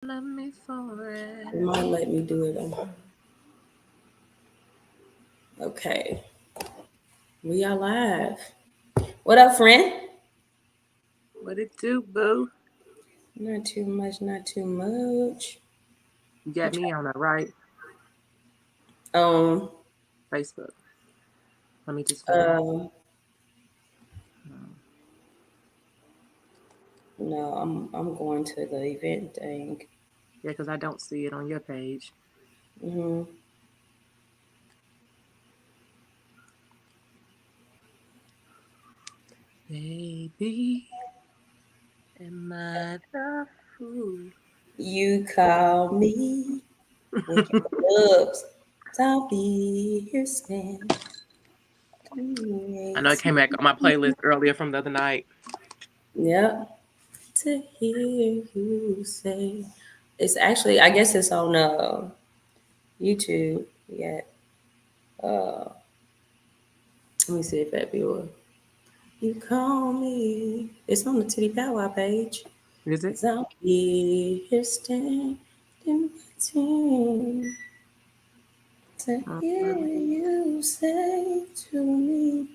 Love me for it. It might let me do it. Okay. We are live. What up, friend? What it do, boo? Not too much, not too much. You got me on that, right? Um, Facebook. Let me just find. um, no, I'm going to the event thing. Yeah, because I don't see it on your page. Mm-hmm. Baby, am I the fool? You call me Wookin Pa Nub. I'll be here stand. I know it came back on my playlist earlier from the other night. Yep. To hear you say. It's actually, I guess it's on YouTube. Yeah. Let me see if that be one. You call me. It's on the Tiddy Pow Wow page. Is it? 'Cause I'll be here standing waiting to hear you say to me.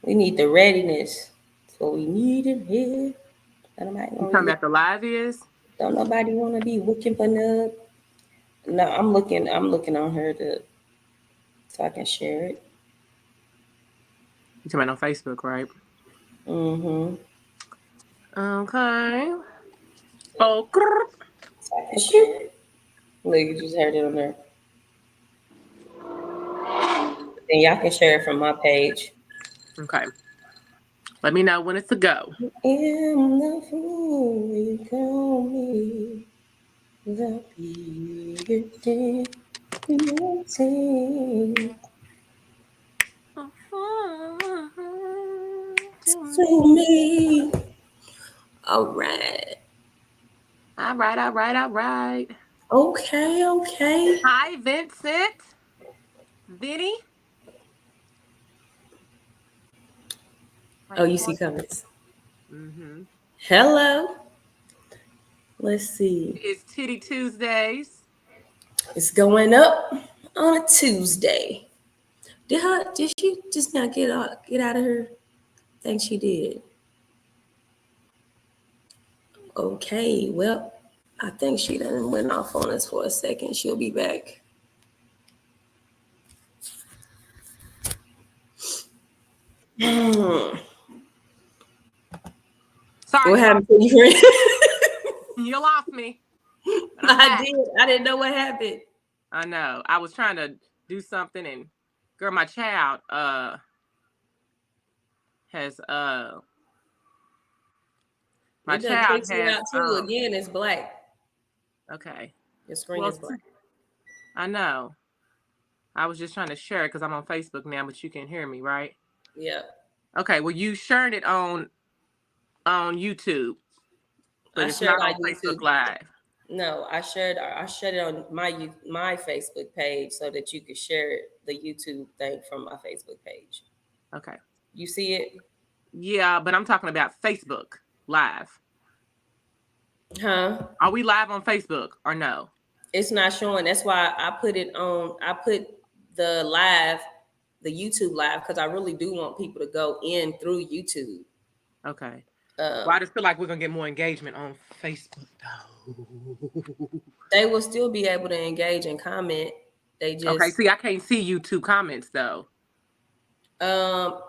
We need the readiness. That's what we need in here. Don't nobody You want to talking be. about the live is? Don't nobody want to be Wookin Pa Nub. No, I'm looking. I'm looking on her to so I can share it. You talking about on Facebook, right? Mm-hmm. Okay. Oh, So I can share it. Look, you just heard it on there. Then y'all can share it from my page. okay. Let me know when it's a go. Am the fool you call me the beauty waiting to me. All right. All right, all right, all right. Okay, okay. Hi, Vincent. Vinny. Oh, you see comments. Mm-hmm. Hello. Let's see. It's Titty Tuesdays. It's going up on a Tuesday. Did she just not get out of her? I think she did. Okay, well, I think she done went off on us for a second. She'll be back. Sorry, What y'all. happened to you, friend? You lost me, but I'm I back. did. I didn't know what happened. I know. I was trying to do something, and girl, my child has my It done child kicks me has out too. Again, it's black. okay. Your screen Well, is black. I know. I was just trying to share it because I'm on Facebook now, but you can hear me, right? Yeah. Okay. Well, you shared it on YouTube, but I it's shared not on on Facebook YouTube. Live. No, I shared it on my Facebook page so that you could share the YouTube thing from my Facebook page. Okay. You see it? Yeah, but I'm talking about Facebook Live. Huh? Are we live on Facebook or no? It's not showing. That's why I put it on. I put the live, the YouTube live, because I really do want people to go in through YouTube. Okay. Well, I Um, just feel like we're gonna get more engagement on Facebook though. they will still be able to engage and comment. They Okay. just See, I can't see YouTube comments though.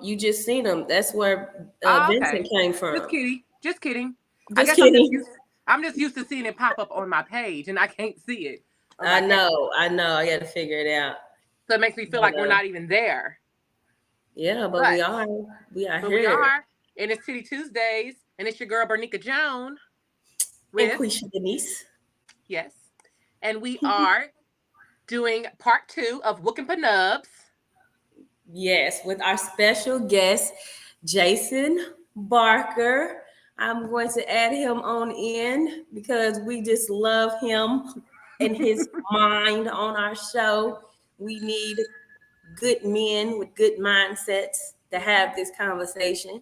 you just seen them. That's where Oh, Vincent okay. came Just from. kidding. Just kidding. I Just guess I'm just kidding. used. I'm just used to seeing it pop up on my page, and I can't see it on I my page. know. I know. I got to figure it out. So it makes me feel But like we're not even there. yeah, but we But are. We are but we here. are, and it's City Tuesdays, and it's your girl Bernica Joan And with Quisha Denise. yes, and we are doing part 2 of Wookin Pa Nubs. Yes, with our special guest, Jason Barker. I'm going to add him on in because we just love him and his mind on our show. We need good men with good mindsets to have this conversation.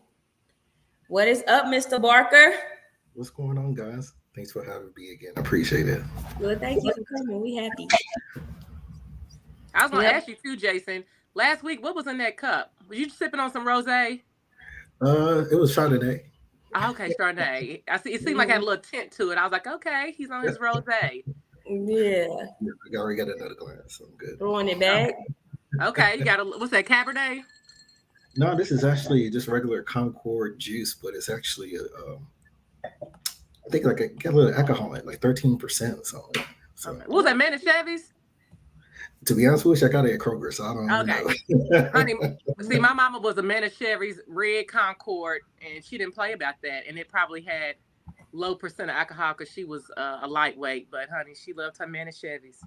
What is up, Mr. Barker? What's going on, guys? Thanks for having me again. I appreciate it. Well, thank you for coming. We happy. I was gonna Yep. ask you too, Jason. Last week, what was in that cup? Was you sipping on some rosé? It was Chardonnay. Oh, okay, Chardonnay. I see. It seemed like it had a Mhm. little tint to it. I was like, okay, he's on his rosé. Yeah. I already got another glass, so I'm good. Throwing it back. Okay, you got a what's that, Cabernet? No, this is actually just regular Concord juice, but it's actually I think like got a little alcohol in it, like 13% or something. So Okay, what was that, Manischewitz? to be honest with you, I got it at Kroger, so I don't even Okay, honey. know. See, my mama was a Manischewitz Red Concord, and she didn't play about that, and it probably had low percent of alcohol because she was a lightweight. But honey, she loved her Manischewitz.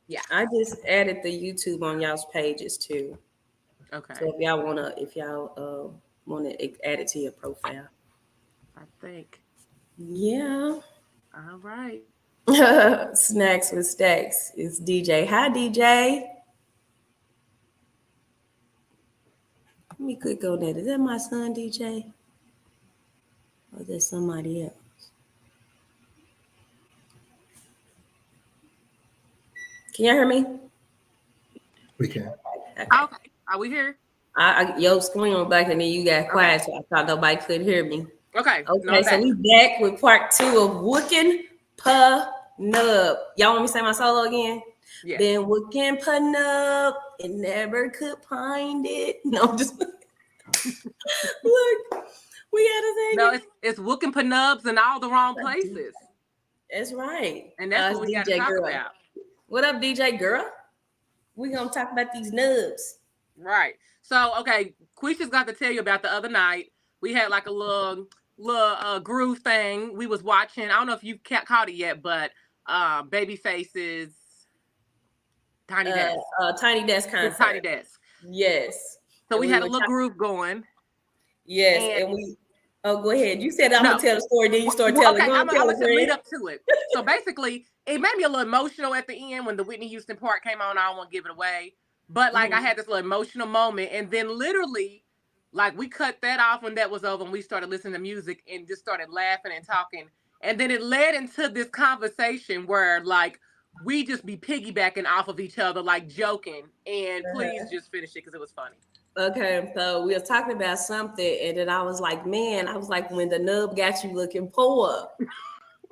Yeah. I just added the YouTube on y'all's pages too. Okay. So if y'all wanna add it to your profile. I think. Yeah. All right. Snacks with Stacks. It's DJ. Hi, DJ. Let me click on that. Is that my son, DJ? Or is that somebody else? Can you hear me? We can. Okay. Are we here? Your screen was back and then you got quiet, so I thought nobody could hear me. Okay. Okay, so we back with part 2 of Wookin Pa Nub. Y'all want me to say my solo again? Yeah. Been Wookin Pa Nub and never could find it. No, I'm just look. We had to say No, it's Wookin Pa Nubs in all the wrong places. That's right. And that's what we got to talk about. What up, DJ girl? We're gonna talk about these nubs. Right. So, okay, Quisha's got to tell you about the other night. We had like a little groove thing. We was watching. I don't know if you caught it yet, but Babyface's Tiny Desk. Tiny Desk concert. Tiny Desk. Yes. So we had a little groove going. Yes, and we. Oh, go ahead. You said I'm gonna tell the story, then you start telling. Okay, I'm gonna lead up to it. So basically, it made me a little emotional at the end when the Whitney Houston part came on. I don't want to give it away, but like I had this little emotional moment, and then literally, like we cut that off when that was over, and we started listening to music and just started laughing and talking, and then it led into this conversation where like we just be piggybacking off of each other, like joking. And please just finish it because it was funny. Okay, so we were talking about something, and then I was like, when the nub got you looking poor.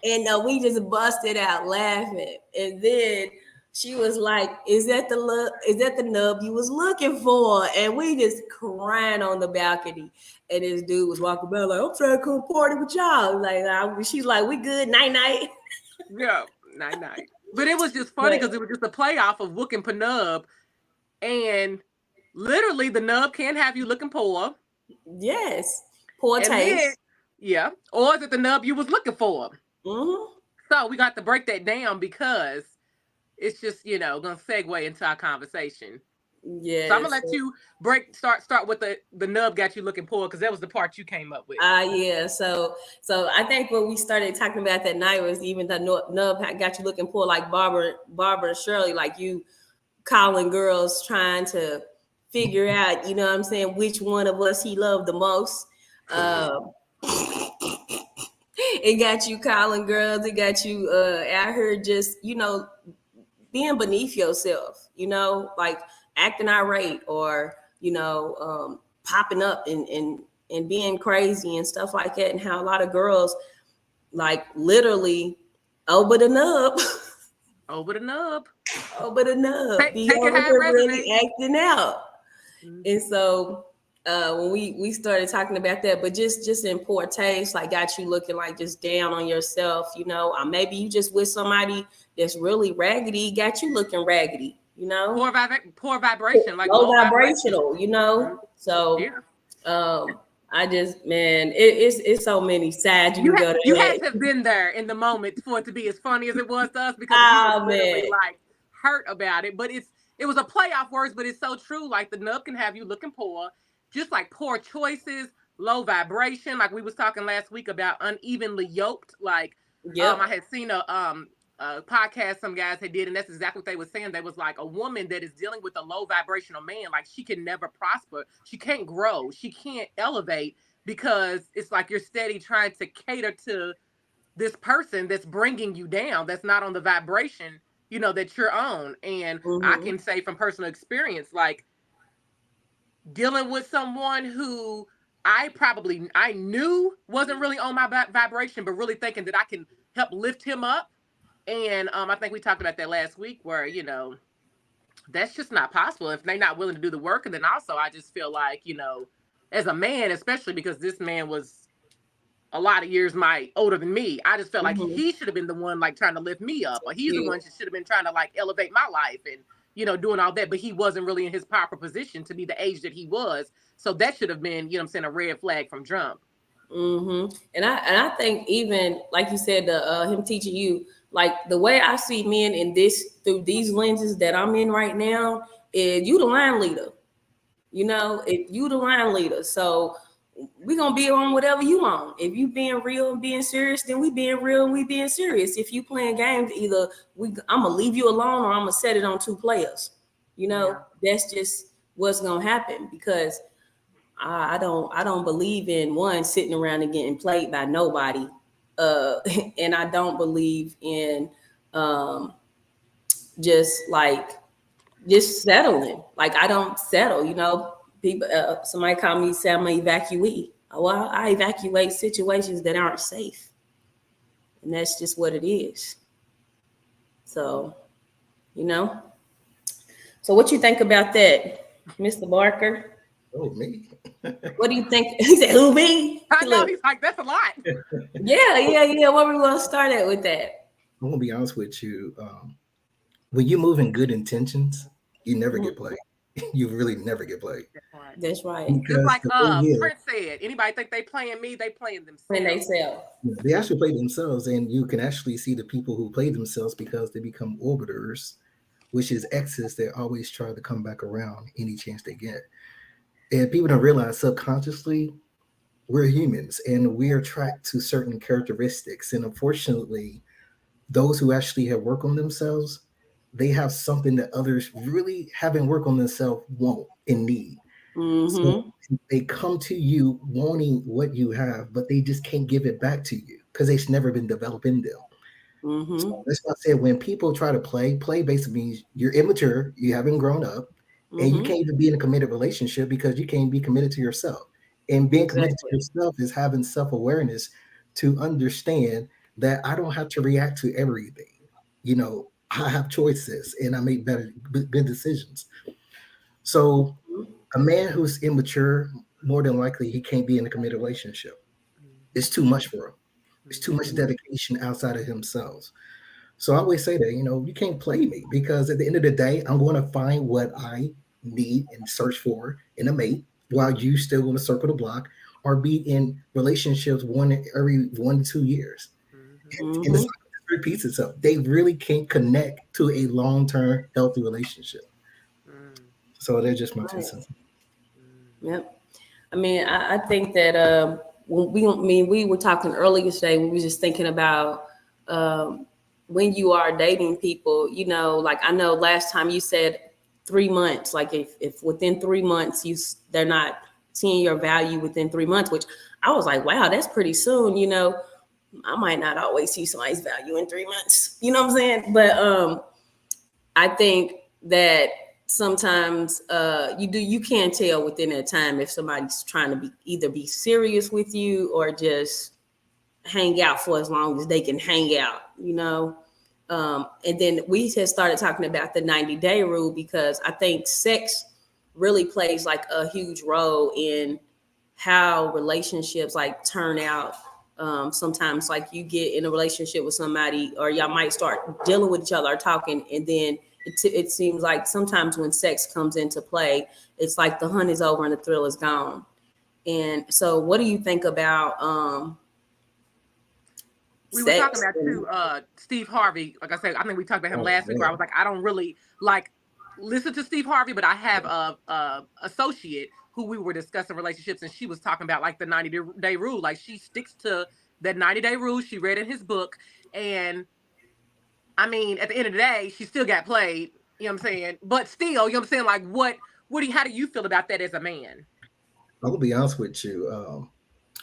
And we just busted out laughing. And then she was like, is that the nub you was looking for? And we just crying on the balcony. And this dude was walking by like, I'm trying to come party with y'all. Like, she's like, we good, night-night. Yeah, night-night. But it was just funny because it was just a playoff of Wookin Pa Nub. And literally, the nub can have you looking poor. Yes. Poor taste. Yeah. Or is it the nub you was looking for? Mm-hmm. So we got to break that down because it's just, going to segue into our conversation. Yeah. So I'm going to let you start with the nub got you looking poor because that was the part you came up with. Yeah. So I think what we started talking about that night was even the nub got you looking poor, like Barbara and Shirley, like you calling girls trying to figure out, you know what I'm saying, which one of us he loved the most. It got you calling girls. It got you out here just, being beneath yourself, like acting irate or, popping up and being crazy and stuff like that. And how a lot of girls, like, literally over the nub. Over the nub. Over the nub. Take it high, really acting out. Mm-hmm. And so when we started talking about that, but just in poor taste, like got you looking like just down on yourself, maybe you just with somebody that's really raggedy, got you looking raggedy, poor vibration, like low vibrational, Mm-hmm. So I just, man, it's so many sides you can go to. You had to have been there in the moment for it to be as funny as it was to us because we were literally like hurt about it. But it was a play off words, but it's so true. Like the nub can have you looking poor, just like poor choices, low vibration. Like we was talking last week about unevenly yoked. Like I had seen a podcast some guys had did, and that's exactly what they were saying. They was like a woman that is dealing with a low vibrational man, like she can never prosper. She can't grow. She can't elevate because it's like you're steady trying to cater to this person that's bringing you down, that's not on the vibration, you know, that you're on. And I can say from personal experience, like dealing with someone who I knew wasn't really on my vibration, but really thinking that I can help lift him up. And I think we talked about that last week, where, you know, that's just not possible if they're not willing to do the work. And then also, I just feel like, you know, as a man, especially because this man was a lot of years older than me, I just felt like he should have been the one like trying to lift me up, or he's the one that should have been trying to like elevate my life and, you know, doing all that. But he wasn't really in his proper position to be the age that he was. So that should have been, you know what I'm saying, a red flag from jump. And I think even like you said, him teaching you, like the way I see men in this through these lenses that I'm in right now is you the line leader. You know, if you the line leader, so we gonna be on whatever you want. If you being real and being serious, then we being real and we being serious. If you playing games, either I'm gonna leave you alone or I'm gonna set it on two players. You know, that's just what's gonna happen, because I don't believe in one sitting around and getting played by nobody. And I don't believe in just settling. Like I don't settle, you know. People, somebody called me, say I'm an evacuee. Well, I evacuate situations that aren't safe, and that's just what it is. So, you know. So, what you think about that, Mr. Barker? Oh, me? What do you think? He said, "Who, me?" I know. He's like, that's a lot. Yeah. What we want to start at with that? I'm gonna be honest with you. When you move in good intentions, you never get played. You really never get played. That's right. Just like Prince said, anybody think they playing me, they playing themselves. They actually play themselves, and you can actually see the people who play themselves because they become orbiters, which is exes that always try to come back around any chance they get. And people don't realize subconsciously we're humans and we are attracted to certain characteristics. And unfortunately, those who actually have worked on themselves, they have something that others really haven't worked on themselves want and need. So they come to you wanting what you have, but they just can't give it back to you because it's never been developed in them. So that's why I said when people try to play basically means you're immature, you haven't grown up, and you can't even be in a committed relationship because you can't be committed to yourself. And being committed to yourself is having self-awareness to understand that I don't have to react to everything. You know, I have choices and I make good decisions. So a man who's immature, more than likely, he can't be in a committed relationship. It's too much for him. It's too much dedication outside of himself. So I always say that, you know, you can't play me because at the end of the day, I'm going to find what I need and search for in a mate while you still going to circle the block or be in relationships every 1 to 2 years. And this repeats itself. They really can't connect to a long-term healthy relationship. So they're just my 2 cents. Yep. I mean, I think that we were talking earlier today, we were just thinking about when you are dating people, you know, like I know last time you said 3 months, like if within 3 months they're not seeing your value within 3 months, which I was like, wow, that's pretty soon. You know, I might not always see somebody's value in 3 months, you know what I'm saying? But I think that sometimes you can't tell within that time if somebody's trying to either be serious with you or just hang out for as long as they can hang out, you know. And then we just started talking about the 90-day rule because I think sex really plays like a huge role in how relationships like turn out. Sometimes like you get in a relationship with somebody or y'all might start dealing with each other or talking, and then it seems like sometimes when sex comes into play, it's like the hunt is over and the thrill is gone. And so what do you think about we were talking about too, Steve Harvey. Like I said, I think we talked about him last week where I was like, I don't really like listen to Steve Harvey, but I have a associate who we were discussing relationships, and she was talking about like the 90-day rule. Like she sticks to that 90-day rule she read in his book. And I mean, at the end of the day, she still got played, you know what I'm saying? But still, you know what I'm saying? Like how do you feel about that as a man? I'm gonna be honest with you.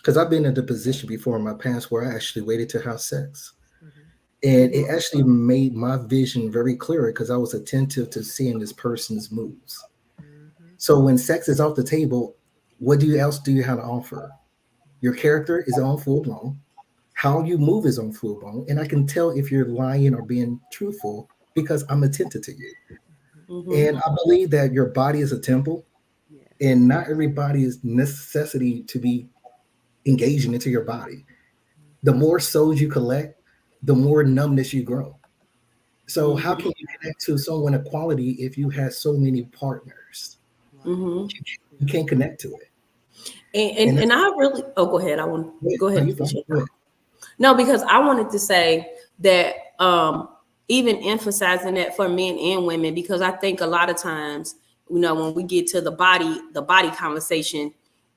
because I've been in the position before in my past where I actually waited to have sex. Mm-hmm. And it actually made my vision very clear because I was attentive to seeing this person's moves. Mm-hmm. So when sex is off the table, what do you else do you have to offer? Your character is on full blown. How you move is on full blown. And I can tell if you're lying or being truthful because I'm attentive to you. Mm-hmm. And I believe that your body is a temple, Yeah. and not everybody is necessity to be engaging into your body. The more souls you collect, the more numbness you grow. So how Mm-hmm. can you connect to someone equality if you have so many partners? Right. Mm-hmm. You can't connect to it. And, And and that's and I really go ahead. I want go are ahead, you fine? Quisha. Go ahead. No, because I wanted to say that even emphasizing that for men and women, because I think a lot of times, when we get to the body conversation,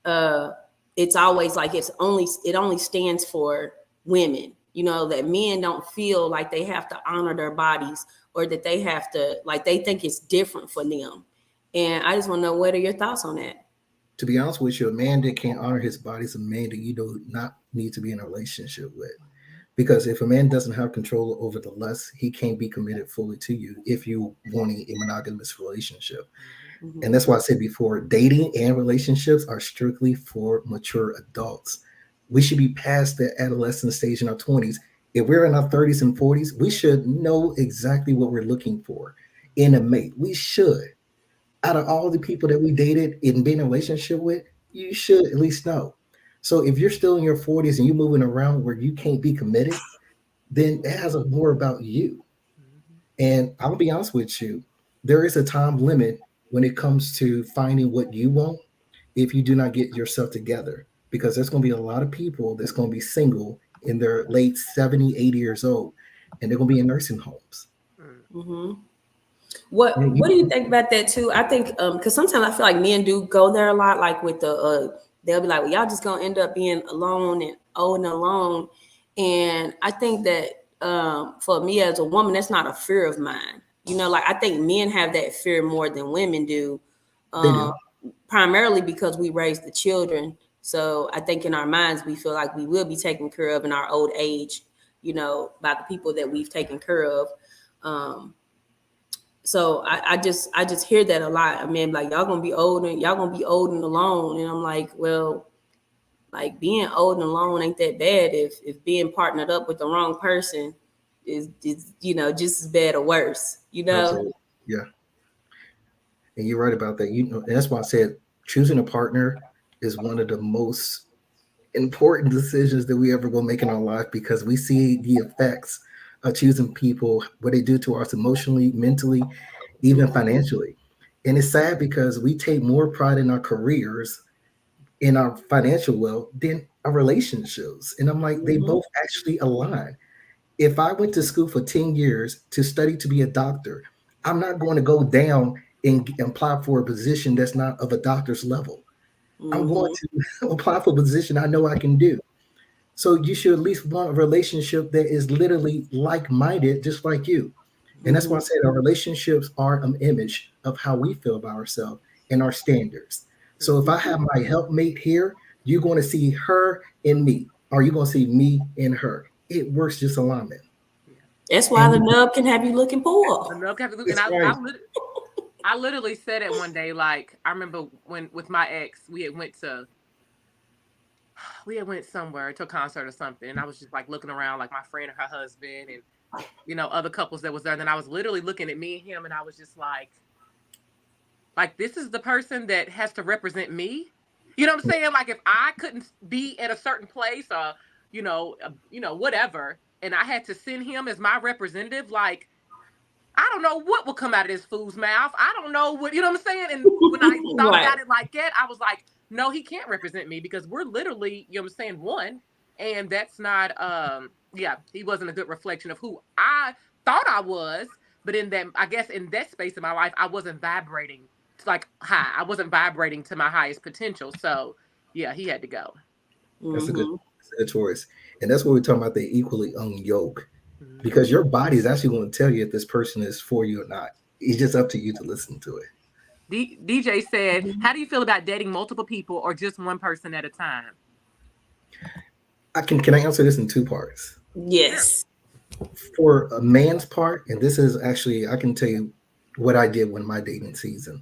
uh, it's always like it only stands for women. That men don't feel like they have to honor their bodies or that they have to like they think it's different for them. And I just want to know what are your thoughts on that? To be honest with you, a man that can't honor his body is a man that you do not need to be in a relationship with. Because if a man doesn't have control over the lust, he can't be committed fully to you if you wanting a monogamous relationship. And Mm-hmm. that's why I said before, dating and relationships are strictly for mature adults. We should be past the adolescent stage in our 20s. If we're in our 30s and 40s, we should know exactly what we're looking for in a mate. We should. Out of all the people that we dated and been in a relationship with, you should at least know. So if you're still in your 40s and you're moving around where you can't be committed, then it has more about you. Mm-hmm. And I'll be honest with you, there is a time limit when it comes to finding what you want if you do not get yourself together. Because there's going to be a lot of people that's going to be single in their late 70, 80 years old, and they're going to be in nursing homes. Mm-hmm. What And What do you think about that too? I think because sometimes I feel like men do go there a lot, like with the they'll be like, well, y'all just gonna end up being alone and old and alone. And I think that for me as a woman, that's not a fear of mine. Like I think men have that fear more than women do, they do. um, primarily because we raise the children. So I think in our minds we feel like we will be taken care of in our old age, by the people that we've taken care of. Um, so I just hear that a lot. I mean, like y'all gonna be old and alone, and I'm like, well, like being old and alone ain't that bad if being partnered up with the wrong person is just as bad or worse. Absolutely. Yeah. And you're right about that. And that's why I said choosing a partner is one of the most important decisions that we ever will make in our life because we see the effects of choosing people, what they do to us emotionally, mentally, even financially. And it's sad because we take more pride in our careers, in our financial wealth, than our relationships. And I'm like, they Mm-hmm. both actually align. If I went to school for 10 years to study to be a doctor, I'm not going to go down and apply for a position that's not of a doctor's level. I'm going Mm-hmm. to apply for a position I know I can do. So you should at least want a relationship that is literally like-minded, just like you. And that's why I Mm-hmm. said our relationships are an image of how we feel about ourselves and our standards. So if I have my helpmate here, you're going to see her in me, or you're going to see me in her. It works just alignment. Yeah. That's why the And nub can have you looking poor. Enough have to look, and that's right. I literally said it one day. Like I remember when with my ex, we had went somewhere to a concert or something, and I was just like looking around, like my friend and her husband, and other couples that was there. And then I was literally looking at me and him, and I was just like this is the person that has to represent me. You know what I'm saying? Like if I couldn't be at a certain place, or whatever, and I had to send him as my representative, like I don't know what will come out of this fool's mouth. I don't know what, you know what I'm saying? And when I thought Right. about it like that, I was like, no, he can't represent me because we're literally, you know what I'm saying, one. And that's not, yeah, he wasn't a good reflection of who I thought I was. But in that, I guess in that space of my life, I wasn't vibrating to like high. I wasn't vibrating to my highest potential. So yeah, he had to go. That's a good, Mm-hmm. that's a good choice. And that's what we're talking about, the equally yoke. Mhm. Because your body is actually going to tell you if this person is for you or not. It's just up to you to listen to it. DJ said, how do you feel about dating multiple people or just one person at a time? Can I answer this in two parts? Yes. For a man's part, and this is actually, I can tell you what I did when my dating season.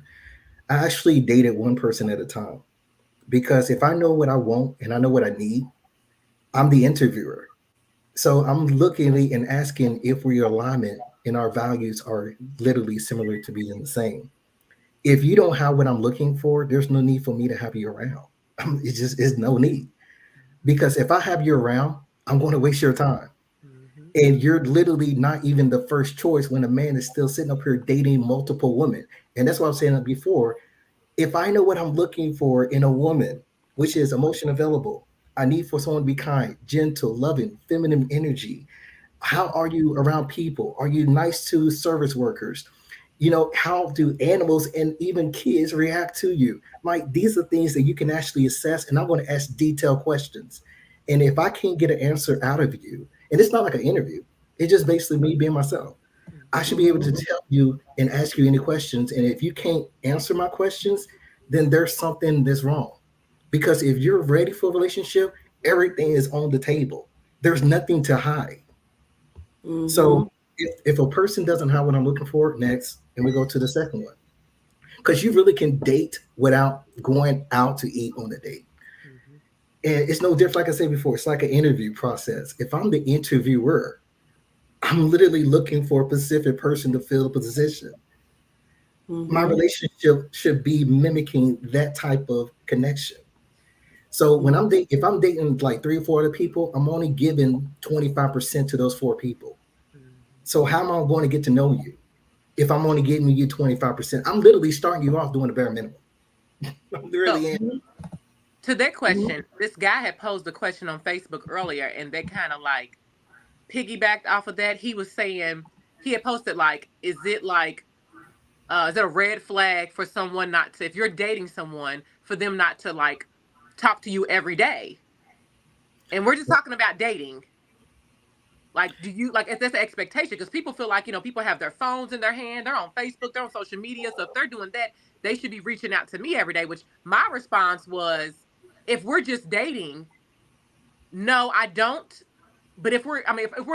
I actually dated one person at a time because if I know what I want and I know what I need, I'm the interviewer. So I'm looking and asking if we alignment and our values are literally similar to being the same. If you don't have what I'm looking for, there's no need for me to have you around. It just is no need. Because if I have you around, I'm going to waste your time. Mm-hmm. And you're literally not even the first choice when a man is still sitting up here dating multiple women. And that's what I was saying before. If I know what I'm looking for in a woman, which is emotion available, I need for someone to be kind, gentle, loving, feminine energy. How are you around people? Are you nice to service workers? How do animals and even kids react to you? Like, these are things that you can actually assess, and I'm going to ask detailed questions. And if I can't get an answer out of you, and it's not like an interview, it's just basically me being myself. I should be able to tell you and ask you any questions. And if you can't answer my questions, then there's something that's wrong. Because if you're ready for a relationship, everything is on the table. There's nothing to hide. So if a person doesn't have what I'm looking for, next, and we go to the second one. Because you really can date without going out to eat on a date. Mm-hmm. And it's no different, like I said before, it's like an interview process. If I'm the interviewer, I'm literally looking for a specific person to fill the position. My relationship should be mimicking that type of connection. So when if I'm dating like 3 or 4 other people, I'm only giving 25% to those 4 people. So how am I going to get to know you if I'm only giving you 25%? I'm literally starting you off doing the bare minimum. I'm really To that question, this guy had posed a question on Facebook earlier, and they kind of like piggybacked off of that. He was saying he had posted like, is it a red flag for someone not to, if you're dating someone, for them not to like talk to you every day? And we're just talking about dating. Like, do you like if that's an expectation? Because people feel like, people have their phones in their hand, they're on Facebook, they're on social media. So if they're doing that, they should be reaching out to me every day. Which my response was, if we're just dating, no, I don't. But if we're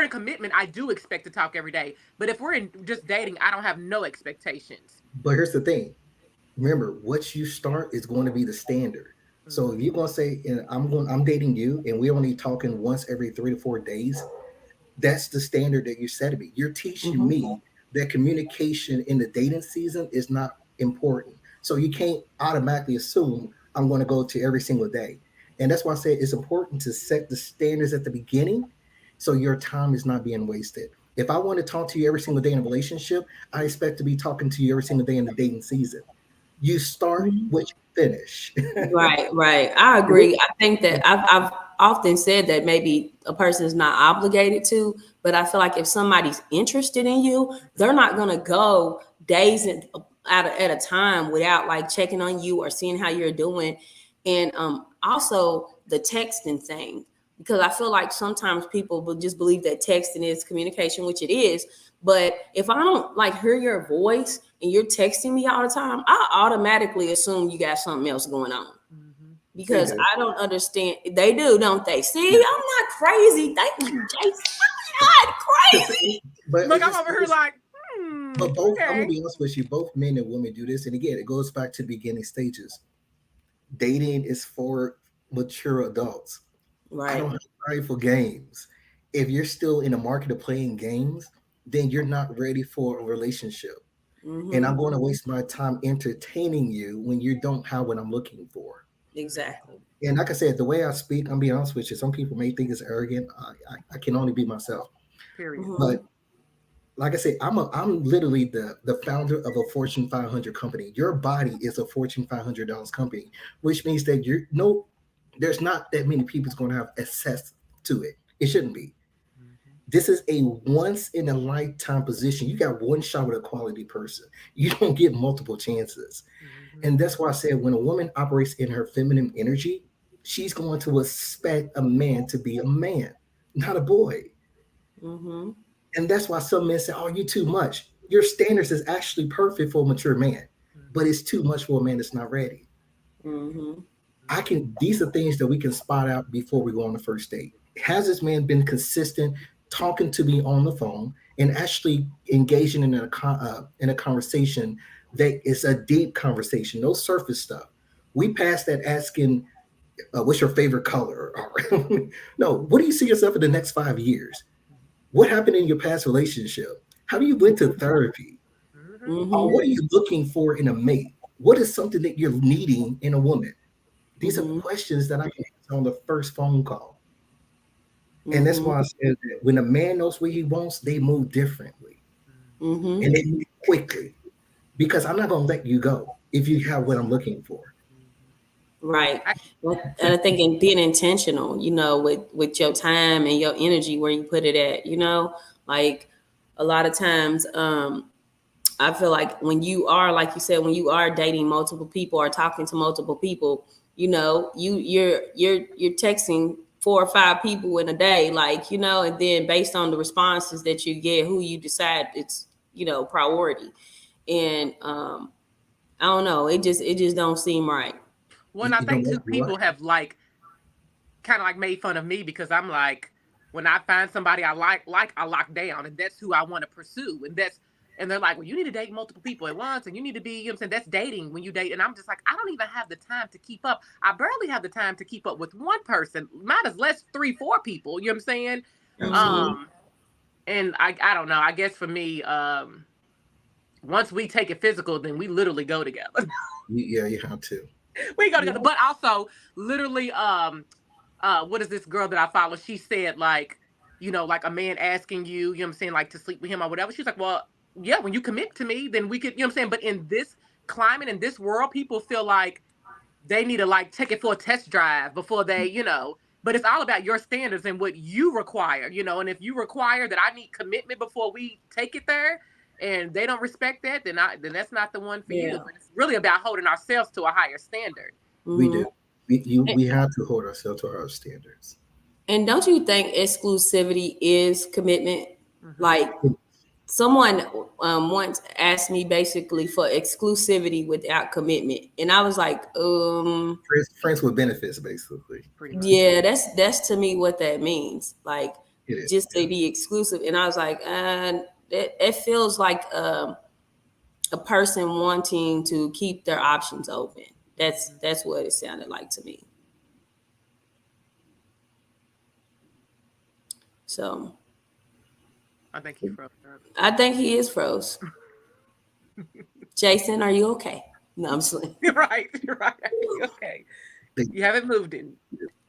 in commitment, I do expect to talk every day. But if we're in just dating, I don't have no expectations. But here's the thing. Remember, what you start is going to be the standard. So if you're going to say, and I'm dating you, and we're only talking once every 3 to 4 days, that's the standard that you're setting me. You're teaching me that communication in the dating season is not important. So you can't automatically assume I'm going to go to every single day. And that's why I say it's important to set the standards at the beginning so your time is not being wasted. If I want to talk to you every single day in a relationship, I expect to be talking to you every single day in the dating season. You start what you finish. Right. I agree. I think that I've often said that maybe a person is not obligated to, but I feel like if somebody's interested in you, they're not going to go days at a time without like checking on you or seeing how you're doing. And also the texting thing, because I feel like sometimes people will just believe that texting is communication, which it is. But if I don't like hear your voice and you're texting me all the time, I automatically assume you got something else going on. Because I don't understand. They do, don't they? See, I'm not crazy. Thank you, Jason. I'm not crazy. But look, I'm over here like, But both, I'm gonna be honest with you, both men and women do this. And again, it goes back to the beginning stages. Dating is for mature adults. Right. I don't have time for games. If you're still in the market of playing games, then you're not ready for a relationship. And I'm going to waste my time entertaining you when you don't have what I'm looking for. Exactly. And like I said, the way I speak, I'm being honest with you. Some people may think it's arrogant. I can only be myself. Period. But like I said, I'm literally the founder of a Fortune 500 company. Your body is a Fortune 500 company, which means that there's not that many people going to have access to it. It shouldn't be. This is a once in a lifetime position. You got one shot with a quality person. You don't get multiple chances. And that's why I said when a woman operates in her feminine energy, she's going to expect a man to be a man, not a boy. And that's why some men say, "Oh, you too much." Your standards is actually perfect for a mature man, but it's too much for a man that's not ready. these are things that we can spot out before we go on the first date. Has this man been consistent talking to me on the phone and actually engaging in a conversation that is a deep conversation, no surface stuff? We passed that asking, what's your favorite color? No, what do you see yourself in the next 5 years? What happened in your past relationship? How do you went to therapy? What are you looking for in a mate? What is something that you're needing in a woman? These are questions that I can answer on the first phone call. And that's why I said that when a man knows what he wants, they move differently. And they move quickly. Because I'm not going to let you go if you have what I'm looking for. Right. And I think in being intentional, you know, with your time and your energy, where you put it at, you know, like a lot of times, I feel like when you are, like you said, when you are dating multiple people or talking to multiple people, you know, you're texting 4 or 5 people in a day, like, you know, and then based on the responses that you get, who you decide it's, you know, priority. And I don't know, it just don't seem right. Well, I think too, people have like kind of like made fun of me because I'm like, when I find somebody I like I lock down, and that's who I want to pursue, and they're like, well, you need to date multiple people at once, and you need to be, you know what I'm saying, that's dating when you date. And I'm just like, I don't even have the time to keep up. I barely have the time to keep up with one person. Might as less 3-4 people. You know what I'm saying? And I don't know. I guess for me, once we take it physical, then we literally go together. Yeah, you have to. We go together. But also, literally, what is this girl that I follow? She said, like, you know, like a man asking you, you know what I'm saying, like to sleep with him or whatever. She's like, well, yeah, when you commit to me, then we could, you know what I'm saying? But in this climate, in this world, people feel like they need to like take it for a test drive before they, you know, but it's all about your standards and what you require, you know, and if you require that I need commitment before we take it there and they don't respect that, then that's not the one for you. But it's really about holding ourselves to a higher standard. We do. We have to hold ourselves to our standards. And don't you think exclusivity is commitment? Like someone once asked me basically for exclusivity without commitment, and I was like, friends with benefits, basically. Yeah, that's to me what that means. Like just to be exclusive, and I was like, it feels like a person wanting to keep their options open. That's what it sounded like to me. So I think he froze. I think he is froze. Jason, are you okay? No, I'm sleeping. You're right. Okay. You haven't moved in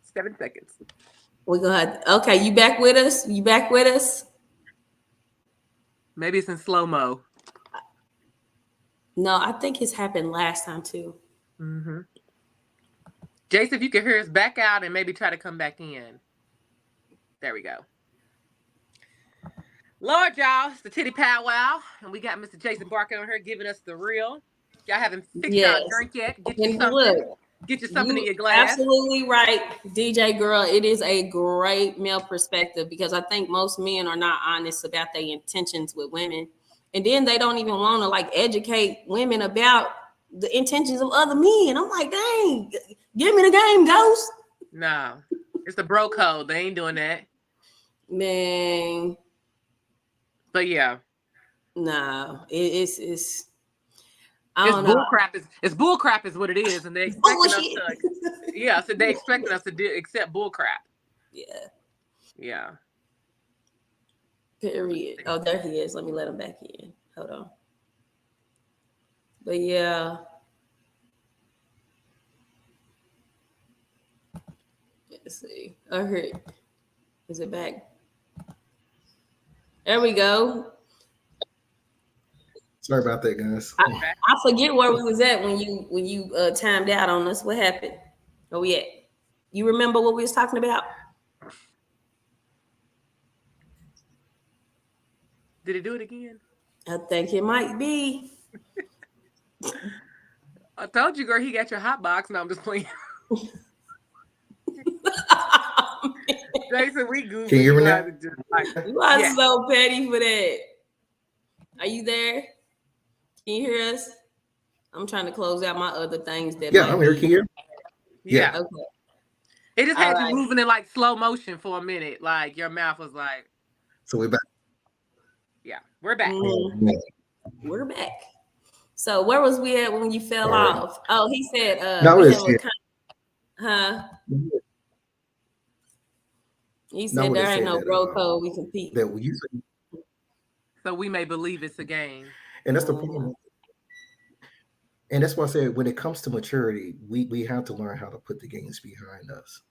7 seconds. We're gonna okay, you back with us? Maybe it's in slow-mo. No, I think it's happened last time too. Jason, if you can hear us, back out and maybe try to come back in. There we go. Lord, y'all, it's the Tiddy Pow Wow, and we got Mr. Jason Barker on here giving us the real. Y'all haven't fixed your drink yet. Get you something. Get you something in your glass. Absolutely right, DJ girl. It is a great male perspective because I think most men are not honest about their intentions with women, and then they don't even want to like educate women about the intentions of other men. I'm like, dang, give me the game, Ghost. No, it's the bro code. They ain't doing that, man. But yeah, no, it's it's bull crap. It's bull crap is what it is, and they expecting us to. So they expecting us to accept bull crap. Yeah. Period. Oh, there he is. Let me let him back in. Hold on. But yeah. Let's see. I heard. Is it back? There we go. Sorry about that, guys. I forget where we was at when you timed out on us. What happened? Where we at? You remember what we was talking about? Did it do it again? I think it might be. I told you, girl, he got your hot box. No, I'm just playing. Jason, we goofy. Can you hear me now? You are so petty for that. Are you there? Can you hear us? I'm trying to close out my other things. I'm here. Can you hear? Yeah. Okay. It just had you moving in like slow motion for a minute. Like your mouth was like. So we're back. Yeah, we're back. We're back. So where was we at when you fell off? Oh, he said he said there ain't no bro code we compete. That we use. So we may believe it's a game. And that's the problem. And that's why I said when it comes to maturity, we have to learn how to put the games behind us.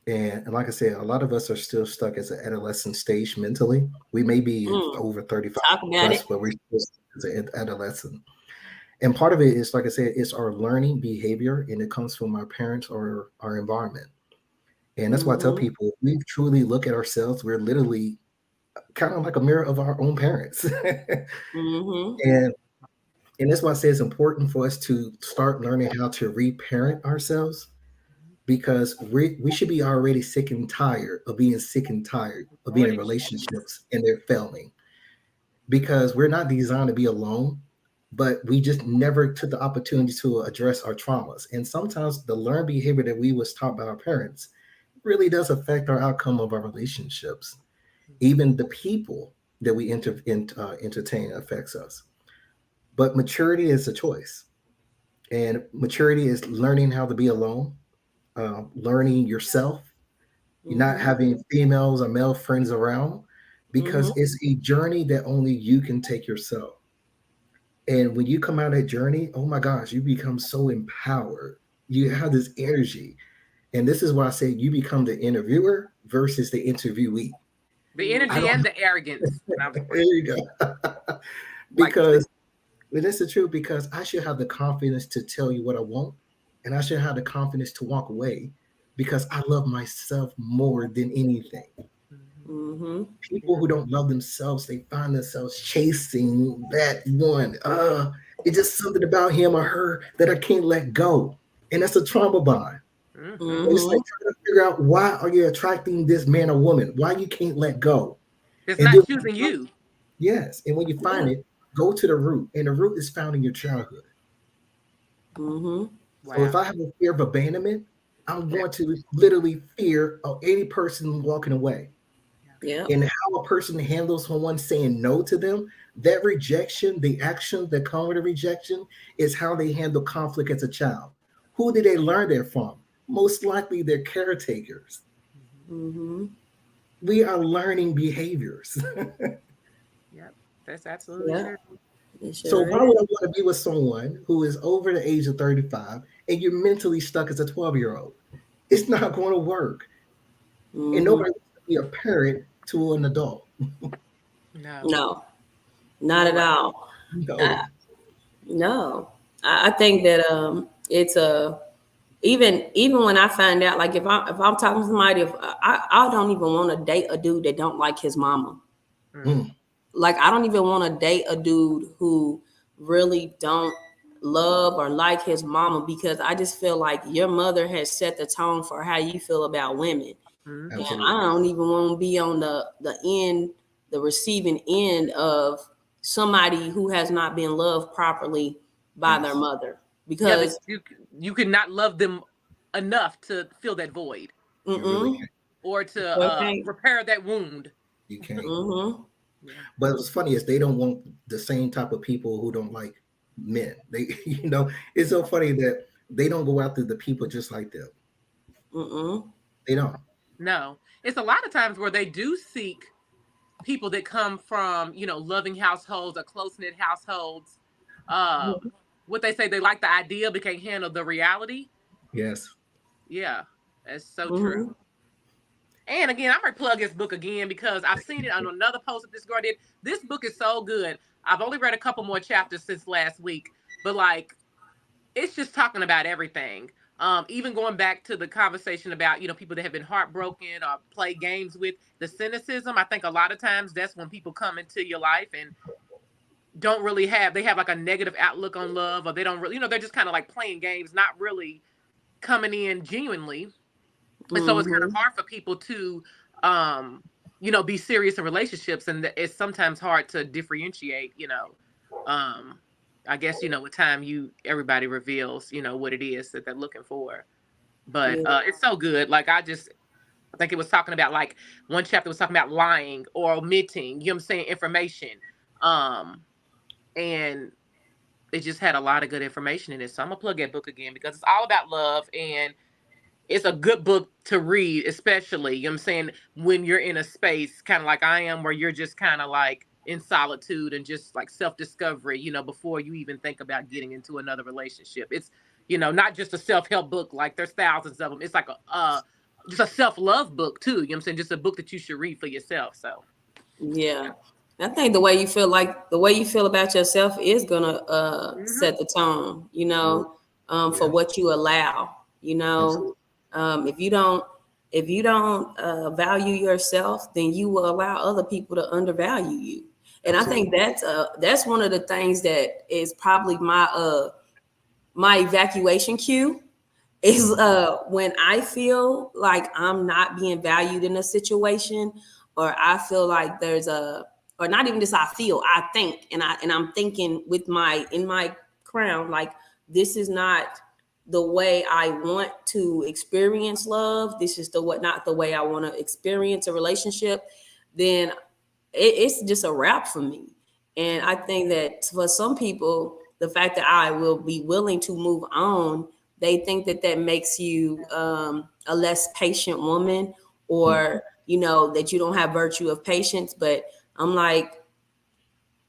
And like I said, a lot of us are still stuck as an adolescent stage mentally. We may be over 35 plus, but we're still as an adolescent. And part of it is, like I said, it's our learning behavior, and it comes from our parents or our environment. And that's why I tell people, if we truly look at ourselves, we're literally kind of like a mirror of our own parents. And that's why I say it's important for us to start learning how to reparent ourselves, because we should be already sick and tired of being in relationships and they're failing, because we're not designed to be alone, but we just never took the opportunity to address our traumas. And sometimes the learned behavior that we was taught by our parents really does affect our outcome of our relationships. Even the people that we entertain affects us. But maturity is a choice. And maturity is learning how to be alone, learning yourself, not having females or male friends around, because it's a journey that only you can take yourself. And when you come out of that journey, oh my gosh, you become so empowered. You have this energy. And this is why I say you become the interviewer versus the interviewee. The energy and the arrogance. There you go. Because this is true, because I should have the confidence to tell you what I want. And I should have the confidence to walk away, because I love myself more than anything. People who don't love themselves, they find themselves chasing that one. It's just something about him or her that I can't let go. And that's a trauma bond. It's like trying to figure out, why are you attracting this man or woman? Why you can't let go? It's not choosing you. Yes. And when you find it, go to the root. And the root is found in your childhood. Wow. So if I have a fear of abandonment, I'm going to literally fear of any person walking away. And how a person handles someone saying no to them, that rejection, the action that come with a rejection, is how they handle conflict as a child. Who did they learn that from? Most likely their caretakers. We are learning behaviors. Yep, that's absolutely true. So why would I want to be with someone who is over the age of 35 and you're mentally stuck as a 12-year-old? It's not going to work. And nobody wants to be a parent to an adult. No, not at all. No. I think that it's even when I find out, like if I'm talking to somebody, if I don't even want to date a dude that don't like his mama. Like I don't even want to date a dude who really don't love or like his mama, because I just feel like your mother has set the tone for how you feel about women. And I don't even want to be on the receiving end of somebody who has not been loved properly by their mother, because you could not love them enough to fill that void, or to repair that wound. You can't. But what's funny is they don't want the same type of people who don't like men. They, it's so funny that they don't go after the people just like them. They don't. No, it's a lot of times where they do seek people that come from, loving households or close-knit households. What they say, they like the idea but can't handle the reality. Yes. Yeah, that's so true. And again, I'm going to plug this book again because I've seen it on another post that this girl did. This book is so good. I've only read a couple more chapters since last week, but it's just talking about everything. Even going back to the conversation about, people that have been heartbroken or play games with the cynicism. I think a lot of times that's when people come into your life and don't really they have like a negative outlook on love, or they don't really, they're just kind of like playing games, not really coming in genuinely. And so it's kind of hard for people to, be serious in relationships. And it's sometimes hard to differentiate, I guess, with time, everybody reveals, what it is that they're looking for. But it's so good. Like I think it was talking about like one chapter was talking about lying or omitting, you know what I'm saying, information. And it just had a lot of good information in it. So I'm gonna plug that book again because it's all about love, and it's a good book to read, especially, you know what I'm saying, when you're in a space kind of like I am, where you're just kind of like in solitude and just like self-discovery, you know, before you even think about getting into another relationship. It's, you know, not just a self-help book, like there's thousands of them. It's like a just a self-love book too, you know what I'm saying? Just a book that you should read for yourself. So yeah. I think the way you feel about yourself is gonna set the tone, you know, for what you allow, you know. If you don't value yourself, then you will allow other people to undervalue you. And absolutely. I think that's one of the things that is probably my evacuation cue is when I feel like I'm not being valued in a situation, or I feel like there's or not even just I feel, I think, and I'm thinking with in my crown, like this is not the way I want to experience love. This is not the way I want to experience a relationship. Then it's just a wrap for me. And I think that for some people, the fact that I will be willing to move on, they think that makes you a less patient woman, or, you know, that you don't have virtue of patience. But I'm like,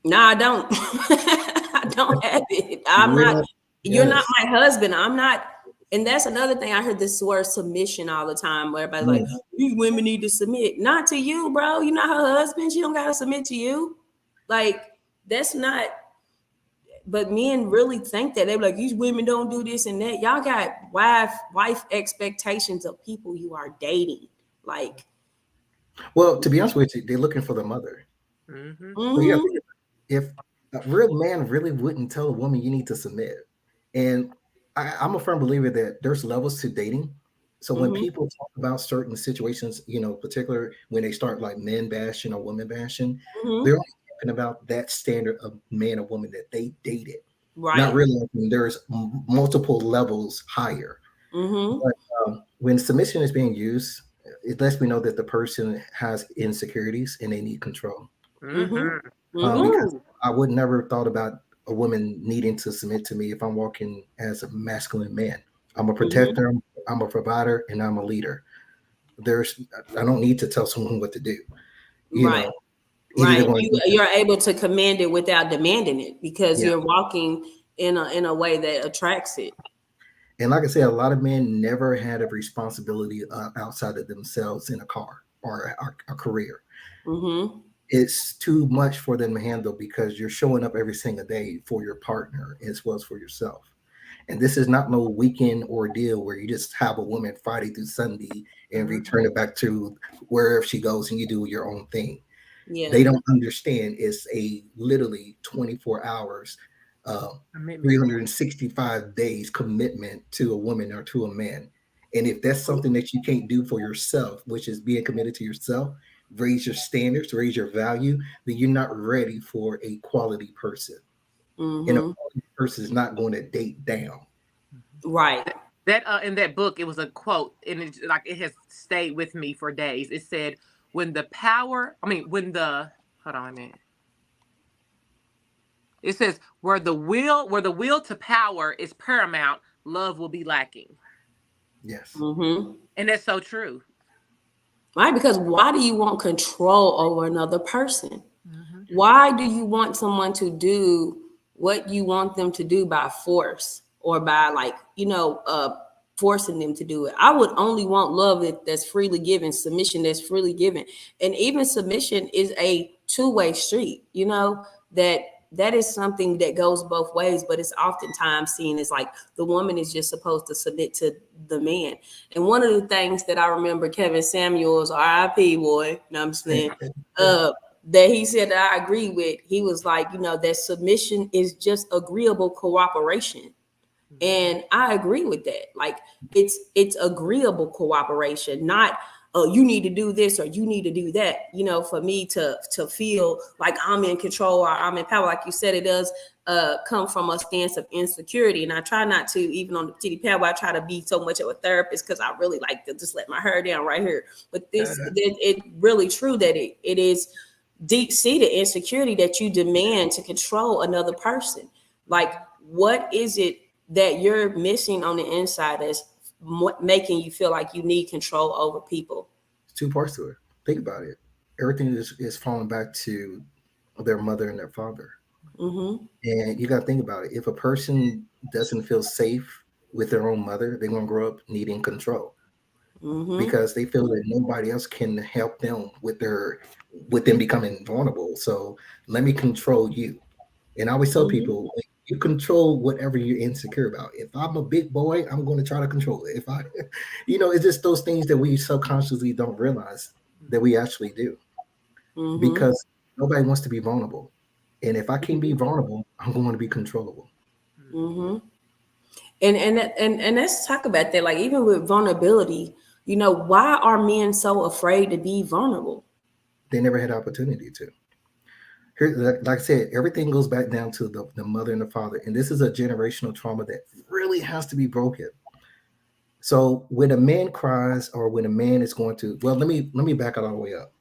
no, I don't. I don't have it. I'm not. You're not my husband. I'm not. And that's another thing. I heard this word submission all the time, where everybody's like, these women need to submit. Not to you, bro. You're not her husband. She don't got to submit to you. Like, that's not. But men really think that. They're like, these women don't do this and that. Y'all got wife expectations of people you are dating. Like, well, to be honest with you, they're looking for the mother. So yeah, if a real man really wouldn't tell a woman you need to submit, and I'm a firm believer that there's levels to dating. So when people talk about certain situations, you know, particular when they start like men bashing or women bashing, they're only talking about that standard of man or woman that they dated, not realizing there's multiple levels higher. But when submission is being used, it lets me know that the person has insecurities and they need control. Because I would never thought about a woman needing to submit to me if I'm walking as a masculine man. I'm a protector, I'm a provider, and I'm a leader. I don't need to tell someone what to do. You know, you're able to command it without demanding it, because you're walking in a way that attracts it. And like I said, a lot of men never had a responsibility outside of themselves in a car or a career. It's too much for them to handle because you're showing up every single day for your partner as well as for yourself. And this is not no weekend ordeal where you just have a woman Friday through Sunday and return it back to wherever she goes and you do your own thing. They don't understand it's a literally 24 hours, 365 days commitment to a woman or to a man. And if that's something that you can't do for yourself, which is being committed to yourself, raise your standards, raise your value, then you're not ready for a quality person. And a quality person is not going to date down. Right. That in that book, it was a quote, and it has stayed with me for days. It said, hold on a minute. It says, where the will to power is paramount, love will be lacking. Yes. And that's so true. Right, because why do you want control over another person? Why do you want someone to do what you want them to do by force, or by forcing them to do it? I would only want love that's freely given, submission that's freely given. And even submission is a two-way street, you know, that is something that goes both ways, but it's oftentimes seen as like the woman is just supposed to submit to the man. And one of the things that I remember Kevin Samuels, R.I.P. boy, you know what I'm saying, that he said that I agree with, he was like, you know, that submission is just agreeable cooperation. And I agree with that. Like it's agreeable cooperation, not oh, you need to do this or you need to do that, you know, for me to feel like I'm in control or I'm in power. Like you said, it does come from a stance of insecurity. And I try not to, even on the Tiddy Pow Wow, I try to be so much of a therapist because I really like to just let my hair down right here. But it's really true that it is deep-seated insecurity that you demand to control another person. Like, what is it that you're missing on the inside that's making you feel like you need control over people? Two parts to it. Think about it. Everything is falling back to their mother and their father. Mm-hmm. And you got to think about it. If a person doesn't feel safe with their own mother, they're going to grow up needing control. Mm-hmm. Because they feel that nobody else can help them with them becoming vulnerable. So let me control you. And I always tell people, you control whatever you're insecure about. If I'm a big boy, I'm going to try to control it. If I, it's just those things that we subconsciously don't realize that we actually do. Mm-hmm. Because nobody wants to be vulnerable. And if I can't be vulnerable, I'm going to be controllable. Mm-hmm. And let's talk about that. Like, even with vulnerability, why are men so afraid to be vulnerable? They never had opportunity to. Here, like I said, everything goes back down to the mother and the father. And this is a generational trauma that really has to be broken. So when a man cries or when a man is going to, well, let me back it all the way up.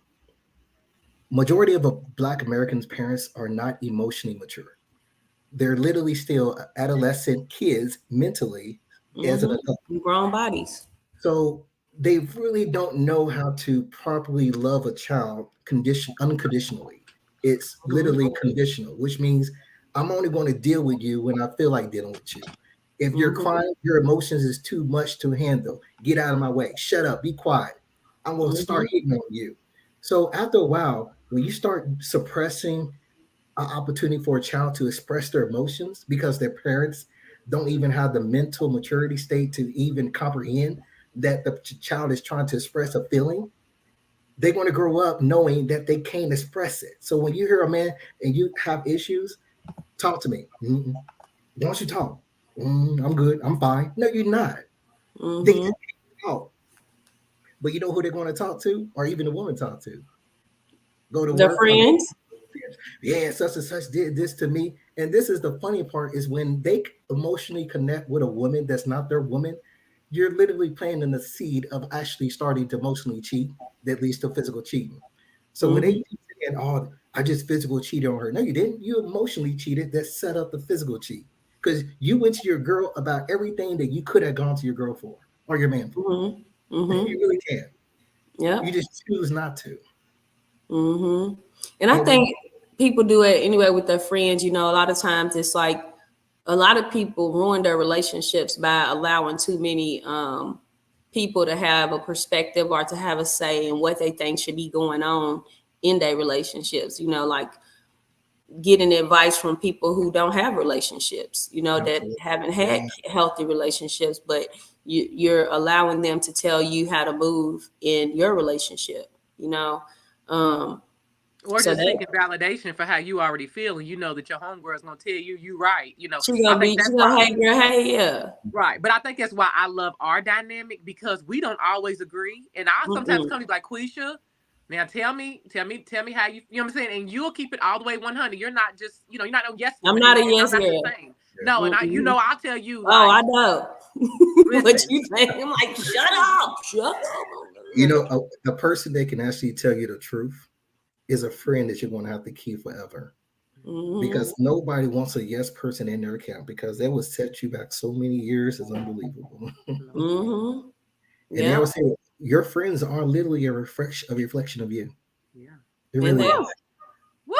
Majority of Black Americans' parents are not emotionally mature. They're literally still adolescent kids mentally as an adult. Grown bodies. So they really don't know how to properly love a child unconditionally. It's literally conditional, which means I'm only going to deal with you when I feel like dealing with you. If you're crying, your emotions is too much to handle. Get out of my way. Shut up. Be quiet. I'm going to start hitting on you. So after a while, when you start suppressing an opportunity for a child to express their emotions because their parents don't even have the mental maturity state to even comprehend that the child is trying to express a feeling, they're going to grow up knowing that they can't express it. So when you hear a man and you have issues, talk to me. Mm-mm. Why don't you talk? I'm good. I'm fine. No, you're not. They can't talk. But you know who they're going to talk to, or even the woman talk to? Go to their work. Friends. Yeah, such and such did this to me. And this is the funny part, is when they emotionally connect with a woman that's not their woman, you're literally planting the seed of actually starting to emotionally cheat that leads to physical cheating. So when they think, oh, I just physical cheated on her. No, you didn't. You emotionally cheated that set up the physical cheat. Because you went to your girl about everything that you could have gone to your girl for or your man for. You really can't. Yeah. You just choose not to. And I think people do it anyway with their friends. A lot of times it's like a lot of people ruin their relationships by allowing too many people to have a perspective or to have a say in what they think should be going on in their relationships. Like getting advice from people who don't have relationships, that haven't had healthy relationships, but you're allowing them to tell you how to move in your relationship, Or just seeking validation for how you already feel, and you know that your homegirl's gonna tell you right. She's gonna be, yeah. Right. But I think that's why I love our dynamic, because we don't always agree. And I sometimes come to you like, Quisha, now tell me how you know what I'm saying? And you'll keep it all the way 100. You're not just, you're not no yes. I'm not a yes girl. No, and I'll tell you. Like, I know. What you think? I'm like, shut up. A person that can actually tell you the truth is a friend that you're going to have to keep forever. Because nobody wants a yes person in their account, because that will set you back so many years. Is unbelievable. And they always say your friends are literally a reflection of you. Yeah, it really is. Woo!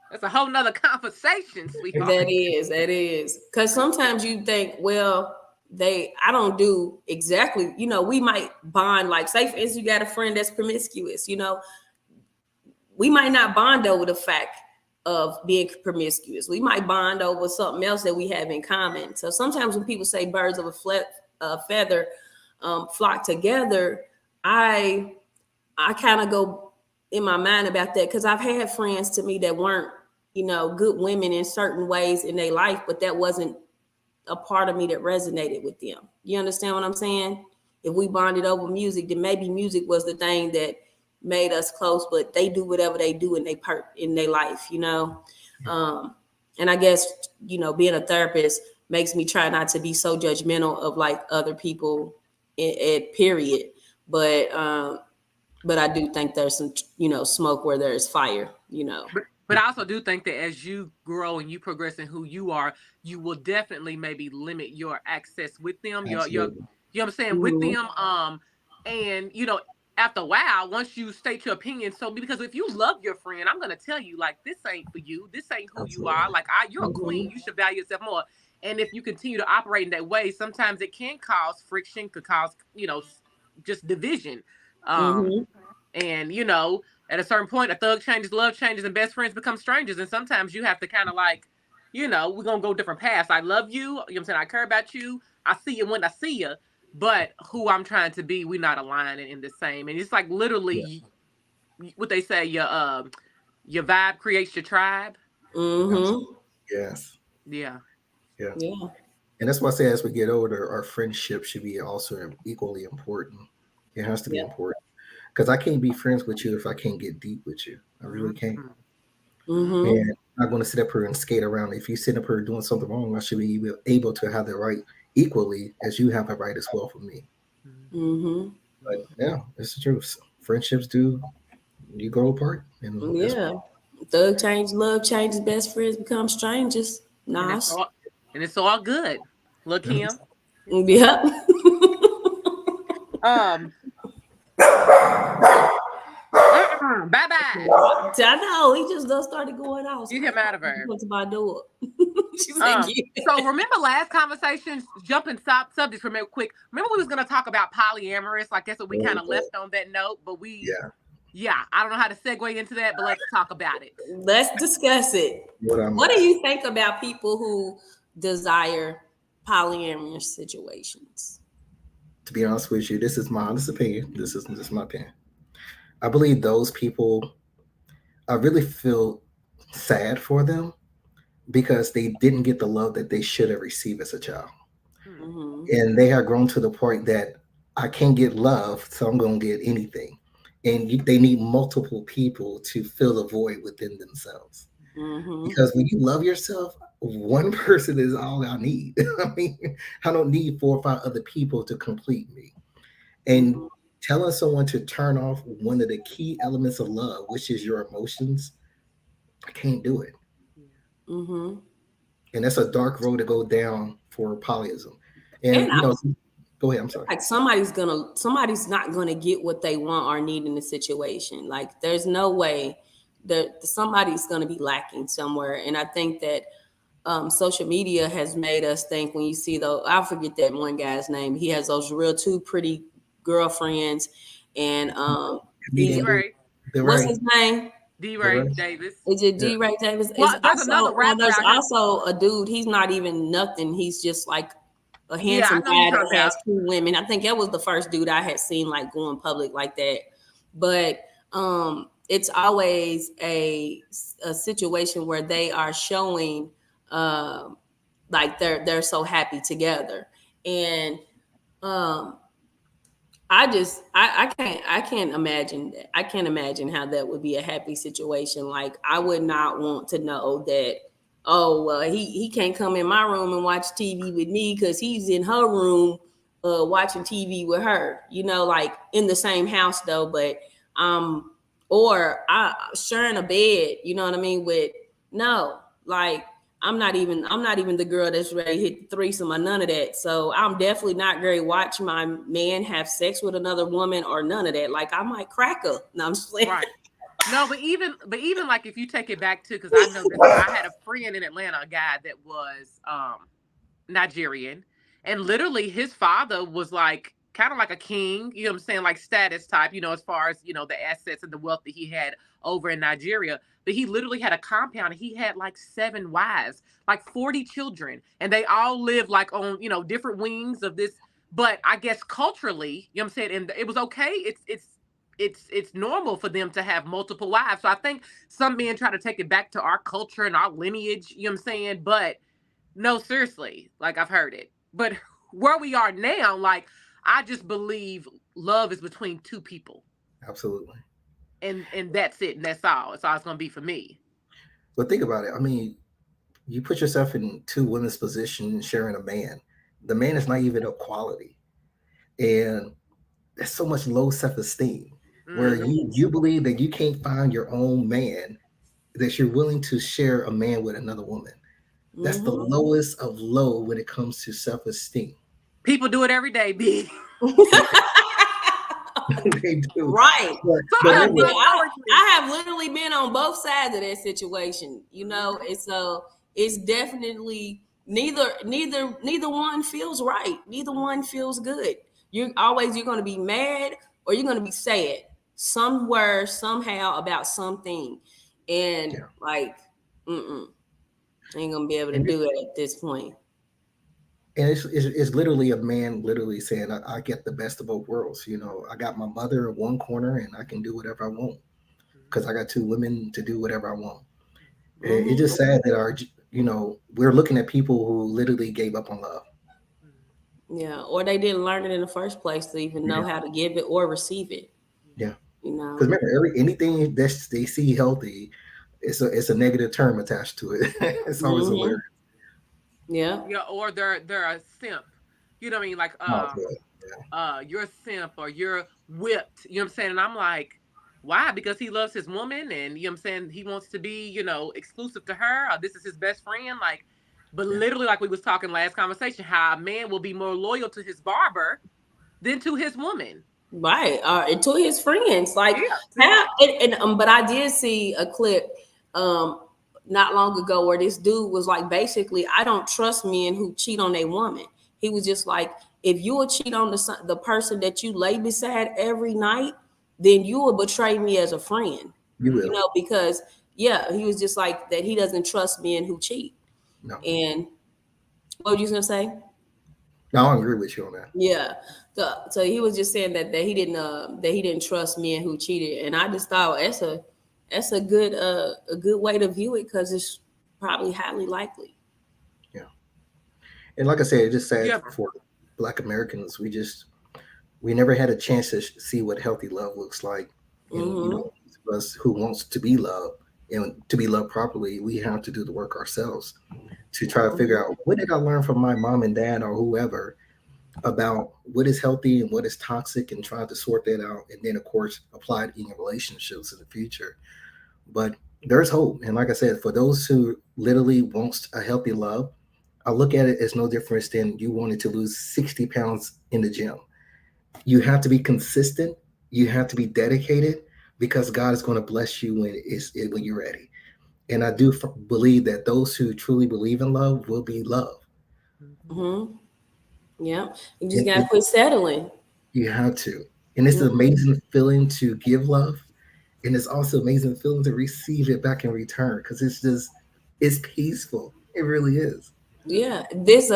That's a whole nother conversation, sweetheart. That is. Because sometimes you think, well, I don't do exactly, we might bond, like, say for instance, you got a friend that's promiscuous, we might not bond over the fact of being promiscuous. We might bond over something else that we have in common. So sometimes when people say birds of a feather flock together, I kind of go in my mind about that, because I've had friends to me that weren't, good women in certain ways in their life, but that wasn't a part of me that resonated with them. You understand what I'm saying? if we bonded over music, then maybe music was the thing that made us close, but they do whatever they do in their life, you know. And I guess, you know, being a therapist makes me try not to be so judgmental of like other people at period. But I do think there's some, you know, smoke where there's fire, you know. But I also do think that as you grow and you progress in who you are, you will definitely maybe limit your access with them. Your you know what I'm saying, with them. And you know, after a while, once you state your opinion, so because if you love your friend, I'm gonna tell you, like, this ain't for you, this ain't who you are. Like, you're a queen, you should value yourself more. And if you continue to operate in that way, sometimes it can cause friction, could cause, you know, just division. And you know, at a certain point, a thug changes, love changes, and best friends become strangers. And sometimes you have to kind of like, you know, we're gonna go different paths. I love you, you know what I'm saying? I care about you. I see you when I see you, but who I'm trying to be, we're not aligning in the same. And it's like literally what they say, your vibe creates your tribe. Yes. Yeah. And that's why I say as we get older, our friendship should be also equally important. It has to be important. Because I can't be friends with you if I can't get deep with you. I really can't. And I'm not going to sit up here and skate around. If you sit up here doing something wrong, I should be able to have the right equally as you have a right as well for me. But yeah, it's the truth. Friendships you grow apart. And thug change, love changes, best friends become strangers. Nice. And it's all good. Look, Kim. Yep. Bye-bye. I know, he just started going out. Get him out of her. Went to my door. So remember last conversation, jumping subjects for real quick. Remember we was going to talk about polyamorous. I guess we kind of left on that note, but I don't know how to segue into that, but let's talk about it. Let's discuss it. What do you think about people who desire polyamorous situations? To be honest with you, this is my honest opinion. This is my opinion. I believe those people, I really feel sad for them because they didn't get the love that they should have received as a child. And they have grown to the point that I can't get love, so I'm going to get anything. And they need multiple people to fill the void within themselves. Because when you love yourself, one person is all I need. I mean, I don't need 4 or 5 other people to complete me. And telling someone to turn off one of the key elements of love, which is your emotions, I can't do it. And that's a dark road to go down for polyism. And you know, go ahead. I'm sorry. Like somebody's not gonna get what they want or need in the situation. Like there's no way that somebody's gonna be lacking somewhere. And I think that social media has made us think when you see I forget that one guy's name. He has those real 2 pretty girlfriends, and what's his name? D-Ray Davis. Is it D-Ray Davis? Well, there's another rapper. There's also a dude. He's not even nothing. He's just like a handsome guy that has 2 women. I think that was the first dude I had seen like going public like that. But it's always a situation where they are showing like they're so happy together, and I can't imagine that. I can't imagine how that would be a happy situation. Like I would not want to know that, he can't come in my room and watch TV with me because he's in her room watching TV with her, you know, like in the same house though, but or sharing a bed, you know what I mean, like I'm not even the girl that's ready to hit the threesome or none of that. So I'm definitely not going to watch my man have sex with another woman or none of that. Like I might crack her. No, I'm just saying. Right. No, but even like if you take it back to, because I know that I had a friend in Atlanta, a guy that was Nigerian, and literally his father was like kind of like a king, you know what I'm saying, like status type, you know, as far as, you know, the assets and the wealth that he had over in Nigeria. But he literally had a compound. He had like 7 wives, like 40 children, and they all live like on, you know, different wings of this. But I guess culturally, you know what I'm saying, and it was okay. It's normal for them to have multiple wives. So I think some men try to take it back to our culture and our lineage, you know what I'm saying? But no, seriously, like I've heard it. But where we are now, like I just believe love is between two people. Absolutely. And that's it. And that's all. It's all it's going to be for me. But think about it. I mean, you put yourself in two women's position sharing a man. The man is not even a quality. And there's so much low self-esteem where you believe that you can't find your own man, that you're willing to share a man with another woman. That's the lowest of low when it comes to self-esteem. People do it every day, B. They do. Right. But I have literally been on both sides of that situation, you know, and so it's definitely neither one feels right. Neither one feels good. You're going to be mad or you're going to be sad somewhere, somehow about something. And like, ain't gonna be able to do it at this point. And it's literally a man literally saying, I get the best of both worlds. You know, I got my mother in one corner and I can do whatever I want because I got two women to do whatever I want. It's just sad that we're looking at people who literally gave up on love. Yeah, or they didn't learn it in the first place to even know how to give it or receive it. Yeah, you know, because remember, anything that they see healthy, it's a negative term attached to it. It's always hilarious. Yeah, or they're a simp. You know what I mean? Like, you're a simp or you're whipped. You know what I'm saying? And I'm like, why? Because he loves his woman, and you know what I'm saying, he wants to be, exclusive to her. Or this is his best friend. Like. But literally, like we was talking last conversation, how a man will be more loyal to his barber than to his woman. Right. And to his friends. Like, but I did see a clip not long ago where this dude was like, basically, I don't trust men who cheat on their woman. He was just like, if you will cheat on the person that you lay beside every night, then you will betray me as a friend. You know, because, he was just like that. He doesn't trust men who cheat. No. And what were you gonna say? No, I agree with you on that. Yeah. So he was just saying that he didn't trust men who cheated, and I just thought that's a good way to view it because it's probably highly likely. Yeah. And like I said, it just sad for Black Americans. We never had a chance to see what healthy love looks like. And us who wants to be loved. And to be loved properly, we have to do the work ourselves to try to figure out what did I learn from my mom and dad or whoever about what is healthy and what is toxic, and try to sort that out. And then, of course, apply it in relationships in the future. But there's hope. And like I said, for those who literally wants a healthy love, I look at it as no difference than you wanted to lose 60 pounds in the gym. You have to be consistent. You have to be dedicated. Because God is going to bless you when you're ready. And I do believe that those who truly believe in love will be loved. Yeah. You just got to quit settling. You have to. And it's an amazing feeling to give love. And it's also an amazing feeling to receive it back in return because it's peaceful. It really is. Yeah. This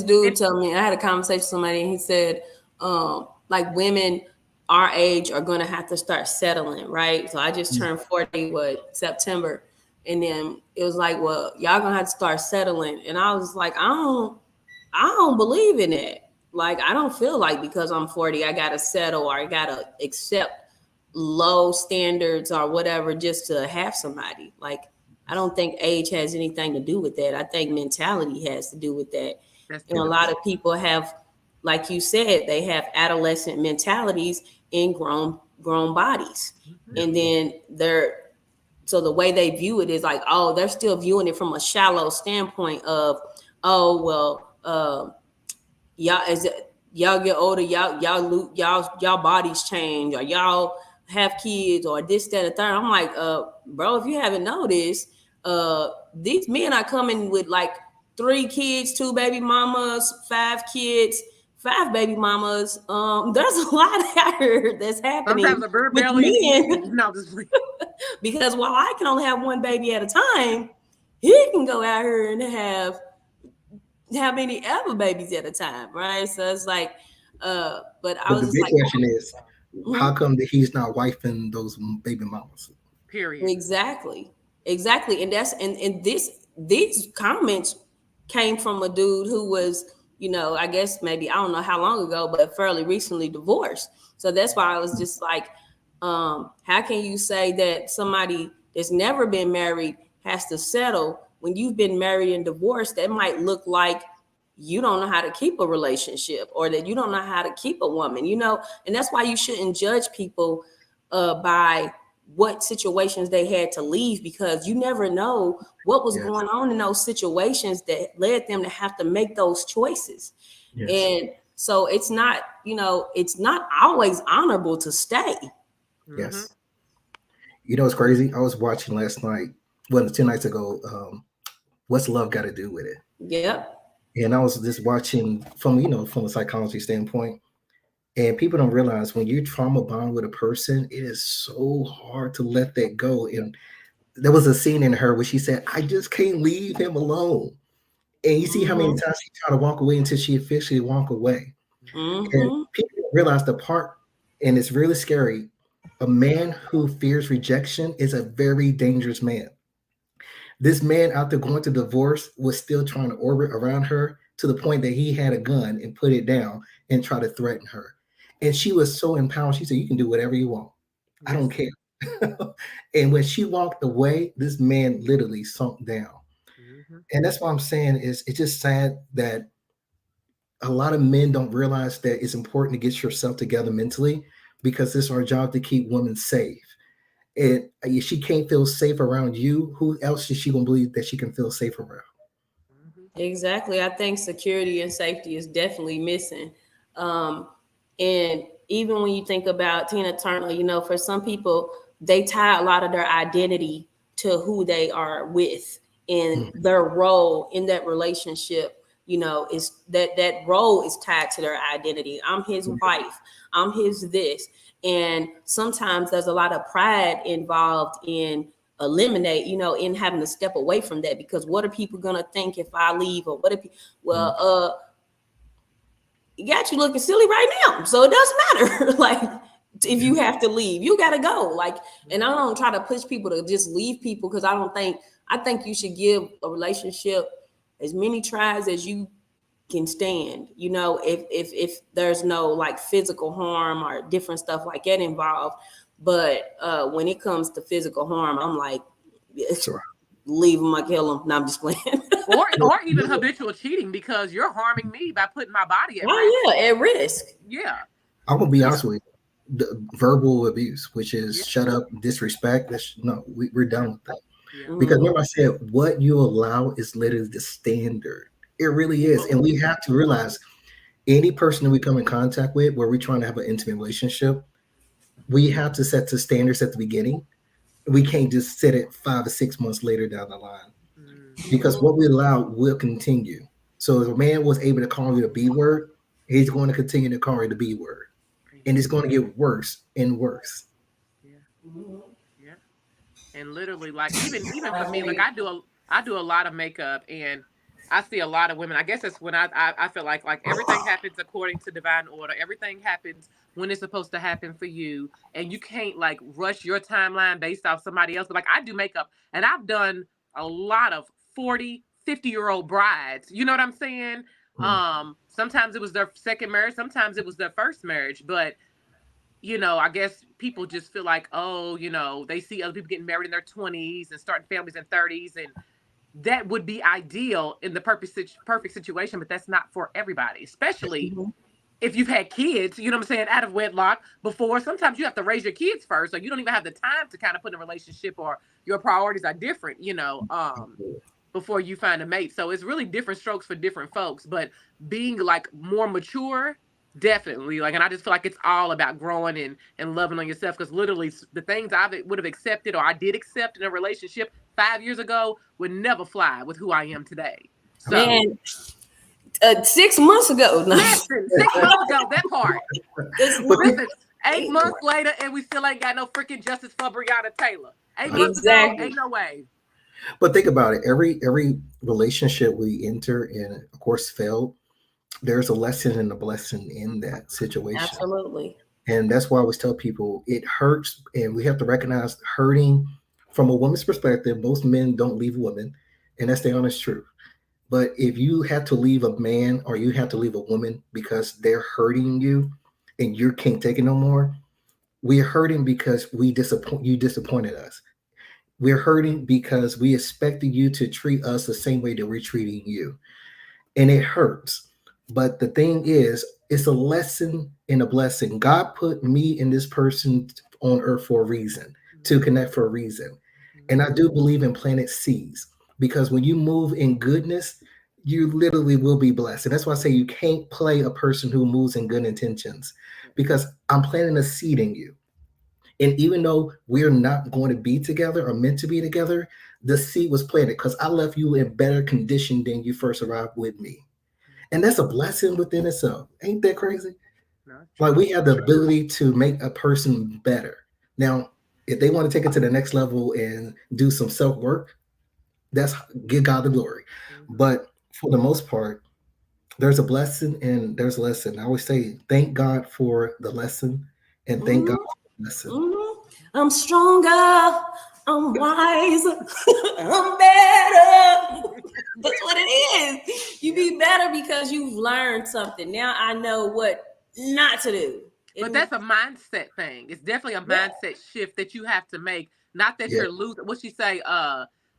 dude told me, I had a conversation with somebody and he said, like women our age are going to have to start settling, right? So I just turned 40, September. And then it was like, well, y'all going to have to start settling. And I was like, I don't believe in it. Like, I don't feel like because I'm 40, I got to settle or I got to accept low standards or whatever just to have somebody. Like, I don't think age has anything to do with that. I think mentality has to do with that. And a lot of people have, like you said, they have adolescent mentalities in grown bodies. And then so the way they view it is like, oh, they're still viewing it from a shallow standpoint of, oh, well, y'all get older, y'all bodies change, or y'all have kids, or this, that, and third. I'm like, bro, if you haven't noticed, these men are coming with like 3 kids, 2 baby mamas, 5 kids, 5 baby mamas. There's a lot out here that's happening. Sometimes a bird belly. No, because while I can only have 1 baby at a time, he can go out here and have how many ever babies at a time, right? So it's like, but I was the big question is, how come that he's not wifing those baby mamas? Period. Exactly. And these comments came from a dude who was, I guess maybe, I don't know how long ago, but fairly recently divorced. So that's why I was just like, how can you say that somebody that's never been married has to settle when you've been married and divorced? That might look like you don't know how to keep a relationship, or that you don't know how to keep a woman, and that's why you shouldn't judge people by what situations they had to leave, because you never know what was going on in those situations that led them to have to make those choices. And so it's not, it's not always honorable to stay. Yes. It's crazy. I was watching last night, 2 nights ago, What's Love Got to Do with It? Yep. And I was just watching from a psychology standpoint. And people don't realize when you trauma bond with a person, it is so hard to let that go. And there was a scene in her where she said, I just can't leave him alone. And you see how many times she tried to walk away until she officially walk away. And people don't realize the part, and it's really scary, a man who fears rejection is a very dangerous man. This man, after going to divorce, was still trying to orbit around her to the point that he had a gun and put it down and try to threaten her. And she was so empowered. She said, you can do whatever you want. I don't care. And when she walked away, this man literally sunk down. And that's what I'm saying is it's just sad that a lot of men don't realize that it's important to get yourself together mentally, because it's our job to keep women safe. And if she can't feel safe around you, who else is she going to believe that she can feel safe around? Exactly. I think security and safety is definitely missing. And even when you think about Tina Turner, for some people, they tie a lot of their identity to who they are with, and their role in that relationship, is that role is tied to their identity. I'm his wife. I'm his this. And sometimes there's a lot of pride involved in in having to step away from that, because what are people going to think if I leave? Or what if, you got you looking silly right now. So it doesn't matter. Like, if you have to leave, you got to go. Like, and I don't try to push people to just leave people, because I think you should give a relationship as many tries as you can stand, if there's no like physical harm or different stuff like that involved. But when it comes to physical harm, I'm like, leave them, I kill them. No, I'm just playing. or even habitual cheating, because you're harming me by putting my body at risk. Oh yeah, at risk. Yeah. I'm gonna be honest with you. The verbal abuse, which is shut up, disrespect. We're done with that. Yeah. Because remember I said, what you allow is literally the standard. It really is. And we have to realize any person that we come in contact with where we're trying to have an intimate relationship, we have to set the standards at the beginning. We can't just set it 5 or 6 months later down the line, because what we allow will continue. So if a man was able to call you the B word, he's going to continue to call you the B word. And it's going to get worse and worse. Yeah. And literally, like, even for me, like I do a lot of makeup, and I see a lot of women. I guess it's when I feel like everything happens according to divine order. Everything happens when it's supposed to happen for you. And you can't like rush your timeline based off somebody else. But like, I do makeup, and I've done a lot of 40, 50-year-old brides. You know what I'm saying? Sometimes it was their second marriage. Sometimes it was their first marriage. But, I guess people just feel like, oh, they see other people getting married in their 20s and starting families in 30s, and that would be ideal in the perfect situation, but that's not for everybody, especially if you've had kids, you know what I'm saying, out of wedlock before. Sometimes you have to raise your kids first, so you don't even have the time to kind of put in a relationship, or your priorities are different, before you find a mate. So it's really different strokes for different folks, but being like more mature, definitely. Like, and I just feel like it's all about growing and loving on yourself, because literally the things I would have accepted, or I did accept in a relationship 5 years ago, would never fly with who I am today. So, man, 6 months ago. Listen, 6 months ago, that part. Listen, 8 months later, and we still ain't got no freaking justice for Breonna Taylor. 8 months ago, ain't no way. But think about it. Every relationship we enter and, of course, failed, there's a lesson and a blessing in that situation. Absolutely. And that's why I always tell people it hurts, and we have to recognize hurting from a woman's perspective. Most men don't leave women, and that's the honest truth. But if you have to leave a man or you have to leave a woman because they're hurting you and you can't take it no more, we're hurting because you disappointed us. We're hurting because we expected you to treat us the same way that we're treating you. And it hurts. But the thing is, it's a lesson and a blessing. God put me and this person on earth for a reason, to connect for a reason. And I do believe in planted seeds because when you move in goodness, you literally will be blessed. And that's why I say you can't play a person who moves in good intentions because I'm planting a seed in you. And even though we're not going to be together or meant to be together, the seed was planted because I left you in better condition than you first arrived with me. And that's a blessing within itself. Ain't that crazy? Like we have the ability to make a person better. Now, if they want to take it to the next level and do some self-work, that's give God the glory. But for the most part, there's a blessing and there's a lesson. I always say, thank God for the lesson and thank God for the lesson. I'm stronger, I'm wise, I'm better. That's what it is. You be better because you've learned something. Now I know what not to do. But that's a mindset thing. It's definitely a mindset shift that you have to make. Not that you're losing. What she say?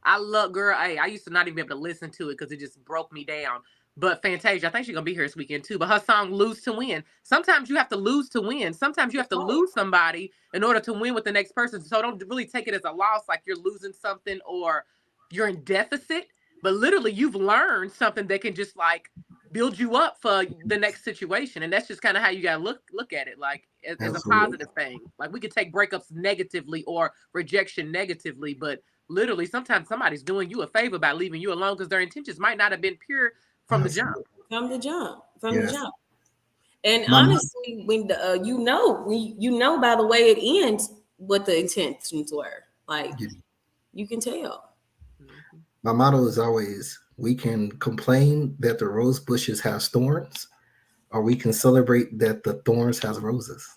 I love girl. Hey, I used to not even be able to listen to it because it just broke me down. But Fantasia, I think she's gonna be here this weekend too. But her song "Lose to Win." Sometimes you have to lose to win. Sometimes you have to lose somebody in order to win with the next person. So don't really take it as a loss, like you're losing something or you're in deficit. But literally, you've learned something that can just like build you up for the next situation. And that's just kind of how you gotta look at it, like as a positive thing. Like we could take breakups negatively or rejection negatively, but literally sometimes somebody's doing you a favor by leaving you alone because their intentions might not have been pure from the jump. The jump. And honestly, when you know by the way it ends what the intentions were. Like you can tell. My motto is always, we can complain that the rose bushes have thorns, or we can celebrate that the thorns has roses.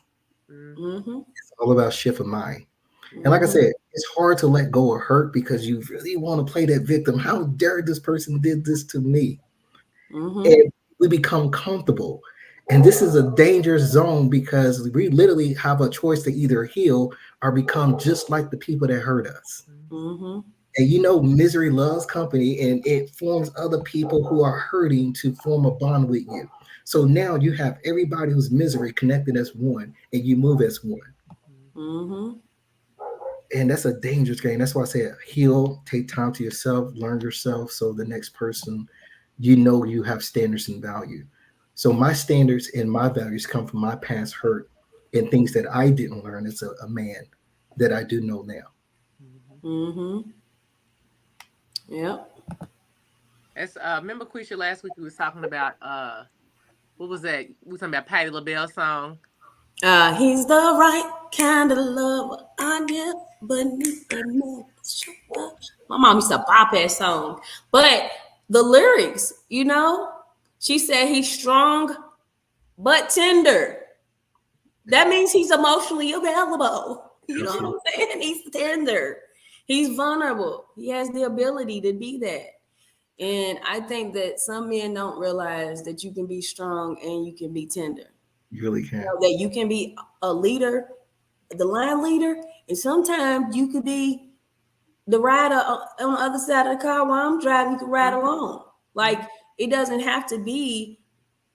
It's all about shift of mind. And like I said, it's hard to let go of hurt because you really want to play that victim. How dare this person did this to me? And we become comfortable. And this is a dangerous zone because we literally have a choice to either heal or become just like the people that hurt us. And you know, misery loves company and it forms other people who are hurting to form a bond with you. So now you have everybody who's misery connected as one and you move as one. And that's a dangerous game. That's why I say heal, take time to yourself, learn yourself. So the next person, you know, you have standards and value. So my standards and my values come from my past hurt and things that I didn't learn as a man that I do know now. Yep. As remember Quisha last week we was talking about what was that? We were talking about Patti LaBelle song. He's the right kind of lover I get beneath the neck. My mom used to bop that song. But the lyrics, you know, she said he's strong but tender. That means he's emotionally available. You know what I'm saying? He's tender. He's vulnerable. He has the ability to be that. And I think that some men don't realize that you can be strong and you can be tender. You really can. You know, that you can be a leader, the line leader, and sometimes you could be the rider on the other side of the car while I'm driving. You can ride along. Like it doesn't have to be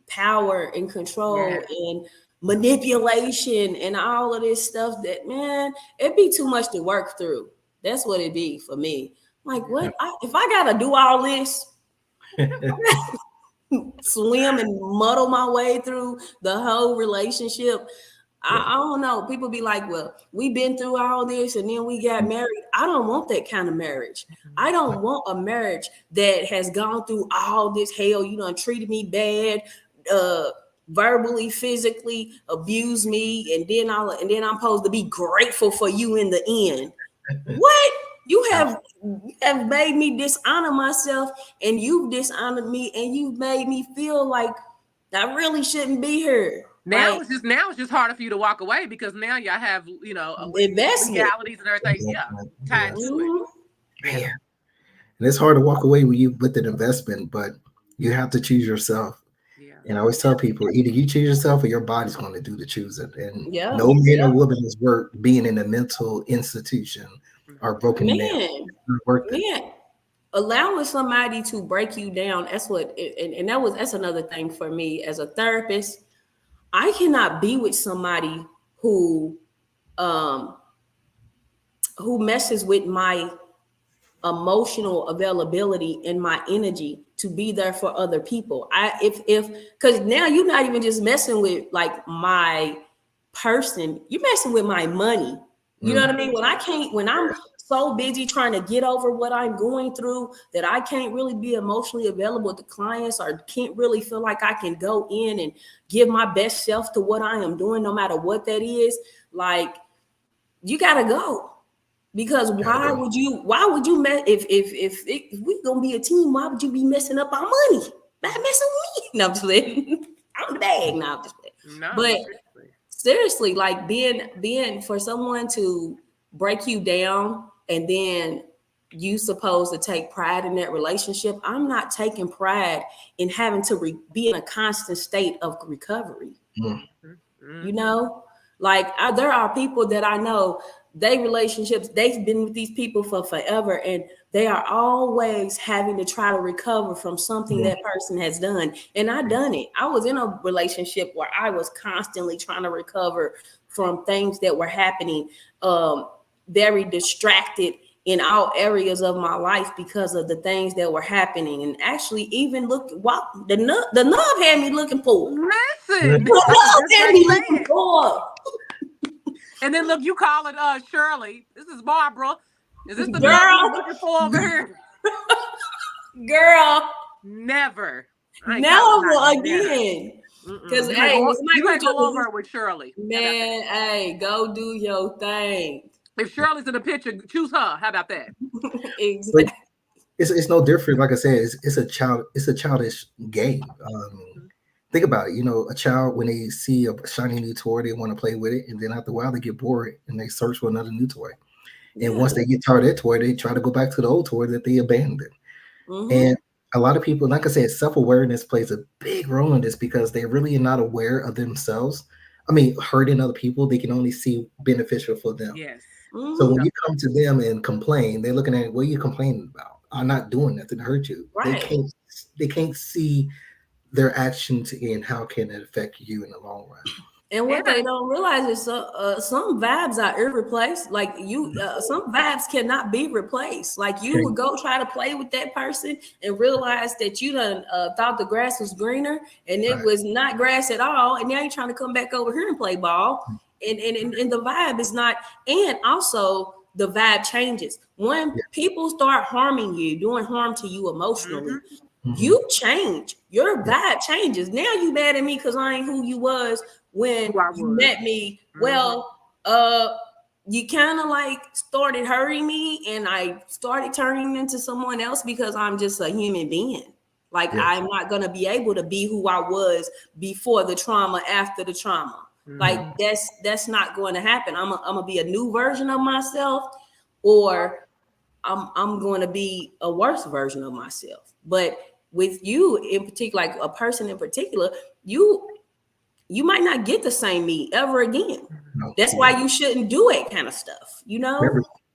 power and control and manipulation and all of this stuff that, man, it'd be too much to work through. That's what it'd be for me. Like, what? If I got to do all this, swim and muddle my way through the whole relationship, I don't know. People be like, well, we've been through all this and then we got married. I don't want that kind of marriage. I don't want a marriage that has gone through all this hell. You done treated me bad, verbally, physically abused me, and then I'm supposed to be grateful for you in the end. What? You have made me dishonor myself, and you've dishonored me, and you've made me feel like I really shouldn't be here. Now it's just harder for you to walk away because now y'all have, you know, legalities and everything, tied to it. Man. And it's hard to walk away with an investment, but you have to choose yourself. Yeah. And I always tell people, either you choose yourself or your body's going to do the choosing. And Yeah. no man or woman is worth being in a mental institution or broken down. Man, allowing somebody to break you down, that's what, and that's another thing for me as a therapist. I cannot be with somebody who messes with my emotional availability and my energy to be there for other people. Because now you're not even just messing with like my person, you're messing with my money. You know what I mean? When I'm so busy trying to get over what I'm going through that I can't really be emotionally available to clients, or can't really feel like I can go in and give my best self to what I am doing, no matter what that is, like, you gotta go. Because why would you mess if we gonna be a team? Why would you be messing up our money? Not messing with me. No, I'm just kidding. I'm the bag. No, I'm just kidding. No, but seriously, like being for someone to break you down and then you supposed to take pride in that relationship. I'm not taking pride in having to be in a constant state of recovery. You know, like there are people that I know, relationships, they've been with these people for forever, and they are always having to try to recover from something that person has done. And I done it. I was in a relationship where I was constantly trying to recover from things that were happening, very distracted in all areas of my life because of the things that were happening. And actually even the nub had me looking for. Listen. The nub had me looking for. And then look, you call it Shirley. This is Barbara. Is this the girl nub looking for over here? Girl. Never. Never again. Because hey, you might go over with Shirley. Man, hey, go do your thing. If Shirley's in the picture, choose her. How about that? Exactly. It's no different. Like I said, it's a childish game. Think about it. You know, a child, when they see a shiny new toy, they want to play with it, and then after a while they get bored and they search for another new toy. And once they get tired of that toy, they try to go back to the old toy that they abandoned. And a lot of people, like I said, self-awareness plays a big role in this, because they're really not aware of themselves. I mean, hurting other people, they can only see beneficial for them. Yes. So when you come to them and complain, they're looking at, what are you complaining about? I'm not doing nothing to hurt you. Right. They can't see their actions and how can it affect you in the long run. And what they don't realize is some vibes are irreplaceable. Like some vibes cannot be replaced. Like you would go try to play with that person and realize that you done thought the grass was greener and it was not grass at all. And now you're trying to come back over here and play ball. And the vibe is not. And also the vibe changes when people start harming you, doing harm to you emotionally. You change. Your vibe changes. Now you mad at me because I ain't who you was when you met me. Well, you kind of like started hurting me, and I started turning into someone else because I'm just a human being. Like I'm not gonna be able to be who I was before the trauma, after the trauma. Like that's not going to happen. I'm gonna be a new version of myself, or I'm going to be a worse version of myself. But with you in particular, like a person in particular, you might not get the same me ever again. That's why you shouldn't do it kind of stuff, you know?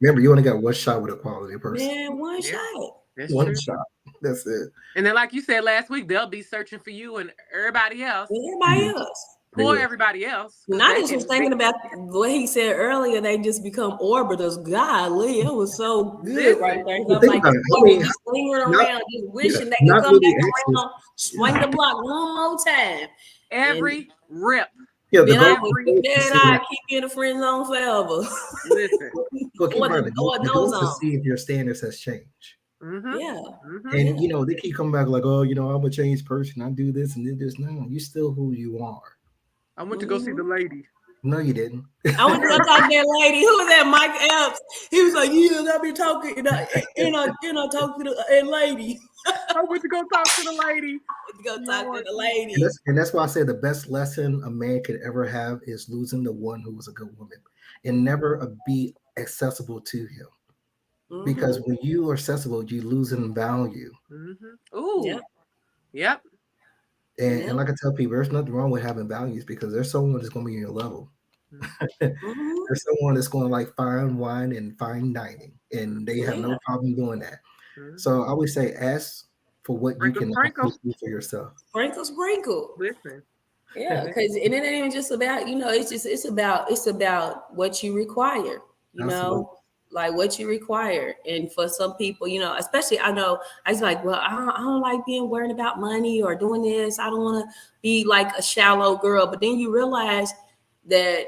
Remember, you only got one shot with a quality person. Man, one shot. That's one true. shot. That's it. And then, like you said last week, they'll be searching for you and everybody else. Poor everybody else. And I just was thinking about what he said earlier. They just become orbiters. Golly, it was so good right there. I'm like, just swinging around, just wishing they could come back around, swing the block one more time. Every rip. Yeah, I keep you in the friend zone forever. Listen, the goal is to see if your standards has changed. And you know, they keep coming back like, oh, you know, I'm a changed person. I do this and do this. No, you're still who you are. I went to go see the lady. No, you didn't. I went to go talk to that lady. Who was that? Mike Epps. He was like, yeah, I be talking, talk to the lady. I went to go talk to the lady. And that's why I say the best lesson a man could ever have is losing the one who was a good woman, and never be accessible to him. Because when you are accessible, you lose in value. Ooh. Yep. And like I tell people, there's nothing wrong with having values because there's someone that's going to be in your level. There's someone that's going to like fine wine and fine dining, and they have no problem doing that. So I always say, ask for what you can do for yourself. Sprinkle. Listen. Yeah, because and it ain't even just about, it's about what you require, like what you require. And for some people, especially I know I was like, well, I don't like being worried about money or doing this. I don't want to be like a shallow girl. But then you realize that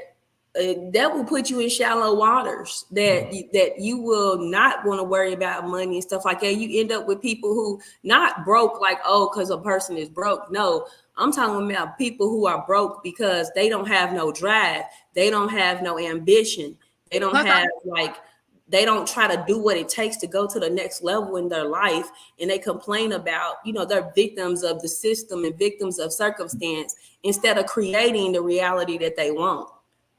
that will put you in shallow waters that you will not want to worry about money and stuff like that. You end up with people who not broke like, oh, because a person is broke. No, I'm talking about people who are broke because they don't have no drive. They don't have no ambition. They don't have they don't try to do what it takes to go to the next level in their life. And they complain about, they're victims of the system and victims of circumstance instead of creating the reality that they want.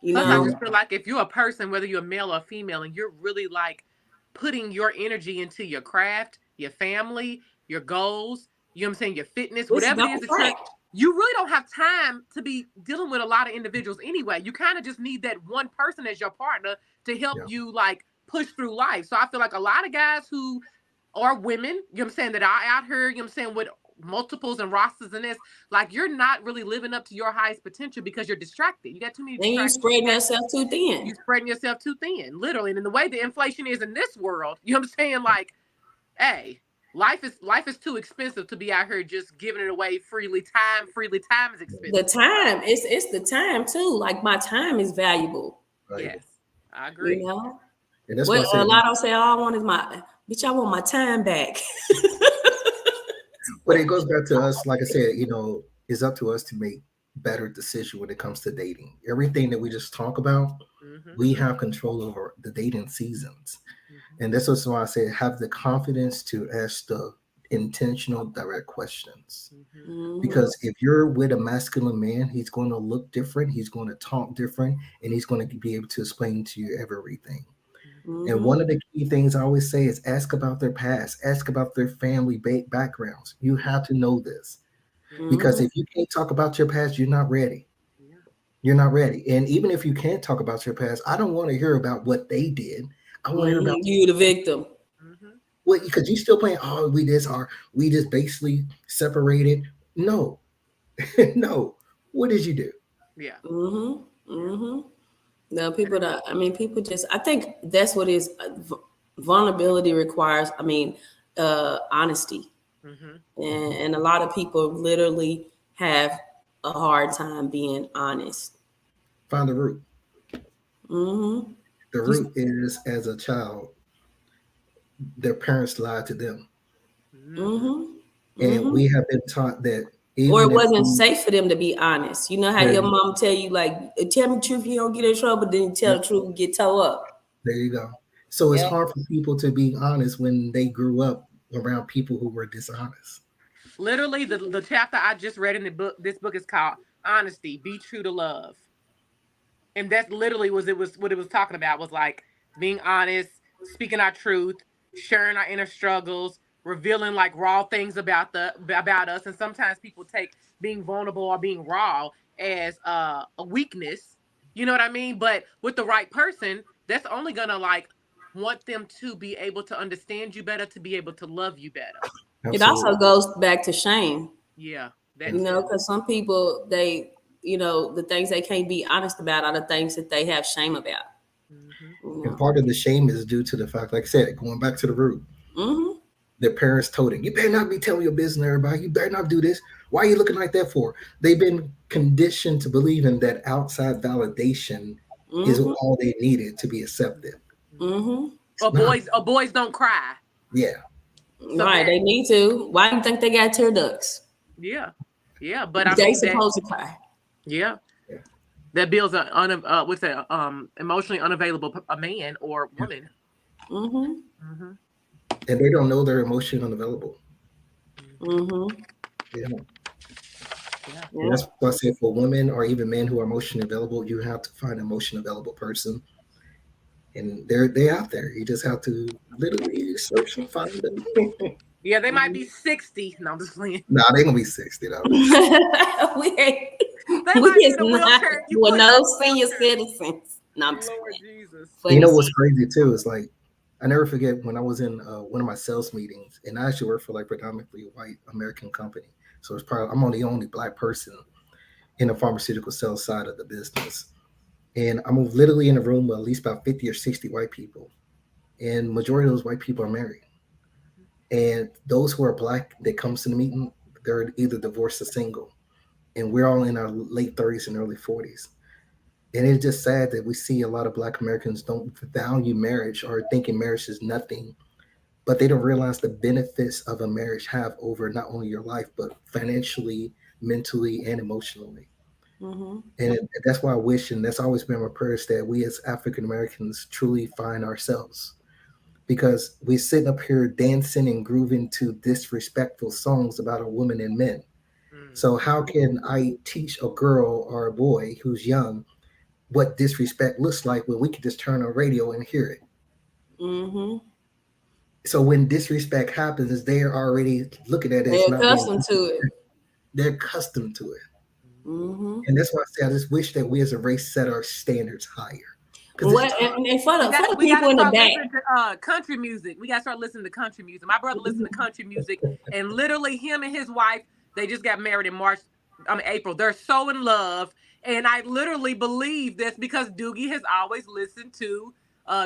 Plus, I just feel like if you're a person, whether you're a male or female, and you're really like putting your energy into your craft, your family, your goals, you know what I'm saying, your fitness, whatever it is that you really don't have time to be dealing with a lot of individuals anyway. You kind of just need that one person as your partner to help you like push through life. So I feel like a lot of guys who are women, you know what I'm saying, that are out here, you know what I'm saying, with multiples and rosters and this, like you're not really living up to your highest potential because you're distracted. You got too many distractions. And you spreading yourself too thin. You're spreading yourself too thin, literally. And in the way the inflation is in this world, you know what I'm saying? Like, hey, life is too expensive to be out here just giving it away freely. Time is expensive. The time, it's the time too. Like my time is valuable. Right. Yes, I agree. And that's what a lot of say, all I want is bitch, I want my time back. But it goes back to us, like I said, it's up to us to make better decisions when it comes to dating. Everything that we just talk about, we have control over the dating seasons. And that's also why I say have the confidence to ask the intentional, direct questions. Because if you're with a masculine man, he's going to look different, he's going to talk different, and he's going to be able to explain to you everything. And one of the key things I always say is ask about their past, ask about their family backgrounds. You have to know this. Because if you can't talk about your past, you're not ready. You're not ready. And even if you can't talk about your past, I don't want to hear about what they did. I want to hear about you, the victim. Well, because you still playing, we just basically separated. No. No. What did you do? Yeah. No, people just, I think that's what is vulnerability requires. Honesty. And a lot of people literally have a hard time being honest. Find the root. The root is, as a child, their parents lied to them. And we have been taught that or it wasn't safe for them to be honest. You know how your mom tell you, like, tell me the truth, you don't get in trouble, then you tell the truth and get toe up. There you go. So it's hard for people to be honest when they grew up around people who were dishonest. Literally, the chapter I just read in the book, this book is called Honesty, Be True to Love. And that's literally what it was talking about, was like being honest, speaking our truth, sharing our inner struggles, revealing like raw things about us. And sometimes people take being vulnerable or being raw as a weakness. You know what I mean? But with the right person, that's only gonna like want them to be able to understand you better, to be able to love you better. Absolutely. It also goes back to shame. Yeah. Because some people, they, the things they can't be honest about are the things that they have shame about. And part of the shame is due to the fact, like I said, going back to the root. Their parents told them, you better not be telling your business to everybody. You better not do this. Why are you looking like that for? They've been conditioned to believe in that outside validation is all they needed to be accepted. Or boys don't cry. Yeah. So right, they need to. Why do you think they got tear ducts? Yeah. But they supposed to cry. Yeah. That builds emotionally unavailable a man or woman. And they don't know they're emotionally unavailable. Yeah. And that's why I say for women or even men who are emotionally available, you have to find an emotionally available person. And they're out there. You just have to literally search and find them. Yeah, they might be 60. No, I'm just playing. Nah, they're gonna be 60 though. we might be in a wheelchair. With no senior citizens. No, I'm Lord Jesus. You know what's crazy too is like I never forget when I was in one of my sales meetings, and I actually work for like predominantly white American company. So it's probably I'm the only black person in the pharmaceutical sales side of the business. And I'm literally in a room with at least about 50 or 60 white people. And majority of those white people are married. And those who are black that comes to the meeting, they're either divorced or single. And we're all in our late 30s and early 40s. And it's just sad that we see a lot of black Americans don't value marriage or thinking marriage is nothing, but they don't realize the benefits of a marriage have over not only your life, but financially, mentally, and emotionally. And that's why I wish, and that's always been my prayers, that we as African Americans truly find ourselves. Because we're sitting up here dancing and grooving to disrespectful songs about a woman and men. So how can I teach a girl or a boy who's young what disrespect looks like when we can just turn on radio and hear it? So when disrespect happens, they're already looking at it. They're accustomed to it. They're accustomed to it. And that's why I say I just wish that we as a race set our standards higher. And for the people in the back, country music. We gotta start listening to country music. My brother listens to country music, and literally him and his wife, they just got married in April. They're so in love, and I literally believe this because Doogie has always listened to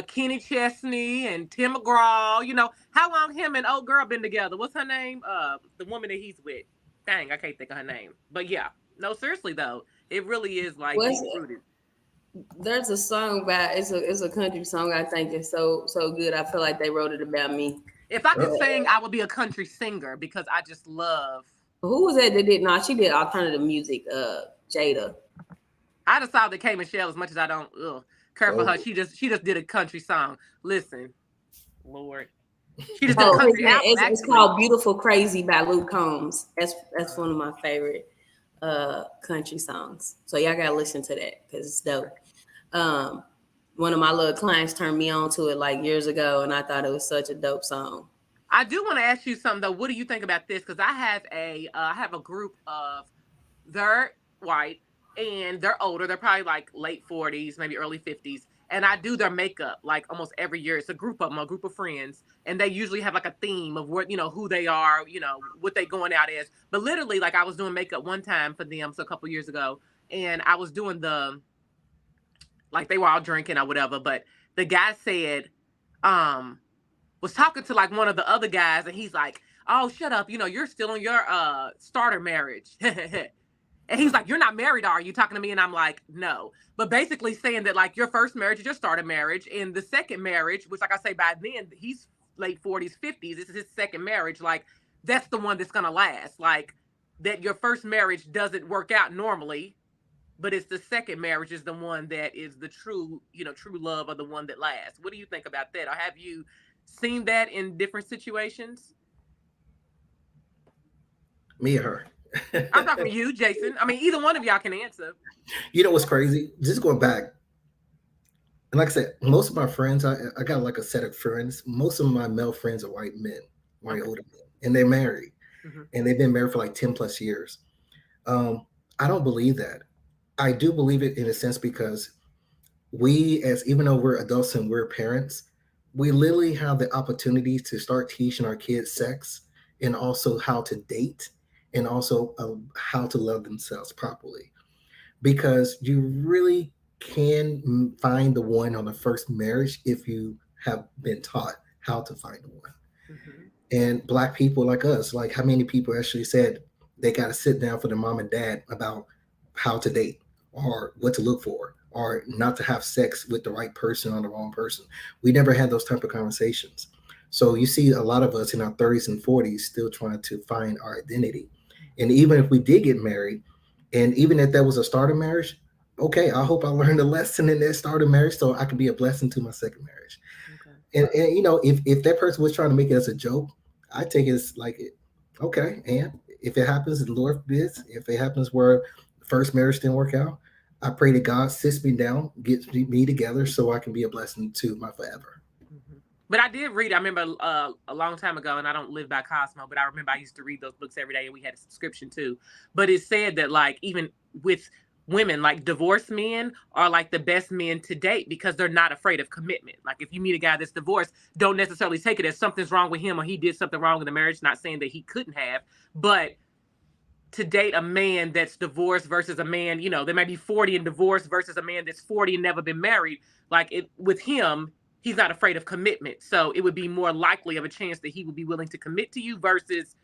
Kenny Chesney and Tim McGraw. You know how long him and old girl been together? What's her name? The woman that he's with. Dang, I can't think of her name. But yeah, no, seriously though, it really is like rooted. There's a song about it's a country song. I think it's so good. I feel like they wrote it about me. If I could sing, I would be a country singer because I just love. Who was that did? No, she did alternative music. Jada. I just saw the K Michelle as much as I don't care for her. She just did a country song. Listen, Lord, she just did a country album. It's called "Beautiful Crazy" by Luke Combs. That's one of my favorite country songs. So y'all gotta listen to that because it's dope. One of my little clients turned me on to it like years ago, and I thought it was such a dope song. I do want to ask you something though. What do you think about this? Because I have a group of they're white and they're older. They're probably like late 40s, maybe early 50s. And I do their makeup like almost every year. It's a group of friends, and they usually have like a theme of what who they are, what they going out as. But literally, like I was doing makeup one time for them, so a couple years ago, and I was doing like they were all drinking or whatever. But the guy said, was talking to like one of the other guys, and he's like, "Oh, shut up! You're still in your starter marriage." And he's like, "You're not married, are you?" Talking to me, and I'm like, "No." But basically saying that like your first marriage is your starter marriage, and the second marriage, which like I say by then he's late 40s, 50s, this is his second marriage. Like that's the one that's gonna last. Like that your first marriage doesn't work out normally, but it's the second marriage is the one that is the true, true love or the one that lasts. What do you think about that? Or have you seen that in different situations? Me or her? I'm talking to you, Jason. I mean, either one of y'all can answer. You know what's crazy? Just going back, and like I said, most of my friends, I got like a set of friends. Most of my male friends are white men, white older men, and they're married, and they've been married for like 10 plus years. I don't believe that. I do believe it in a sense because we, even though we're adults and we're parents, we literally have the opportunity to start teaching our kids sex and also how to date and also how to love themselves properly. Because you really can find the one on the first marriage if you have been taught how to find the one. And Black people like us, like how many people actually said they got to sit down for their mom and dad about how to date or what to look for or not to have sex with the right person or the wrong person. We never had those type of conversations. So you see a lot of us in our 30s and 40s still trying to find our identity. And even if we did get married, and even if that was a starter marriage, okay, I hope I learned a lesson in that starter marriage so I can be a blessing to my second marriage. Okay. And if that person was trying to make it as a joke, I take it as like, okay, and if it happens, the Lord bids, if it happens where the first marriage didn't work out, I pray that God sits me down, gets me together so I can be a blessing to my forever. But I did read, I remember a long time ago, and I don't live by Cosmo, but I remember I used to read those books every day, and we had a subscription too. But it said that, like, even with women, like, divorced men are like the best men to date because they're not afraid of commitment. Like, if you meet a guy that's divorced, don't necessarily take it as something's wrong with him or he did something wrong in the marriage. Not saying that he couldn't have, but to date a man that's divorced versus a man, you know, they may be 40 and divorced versus a man that's 40 and never been married. Like, it with him, he's not afraid of commitment. So it would be more likely of a chance that he would be willing to commit to you versus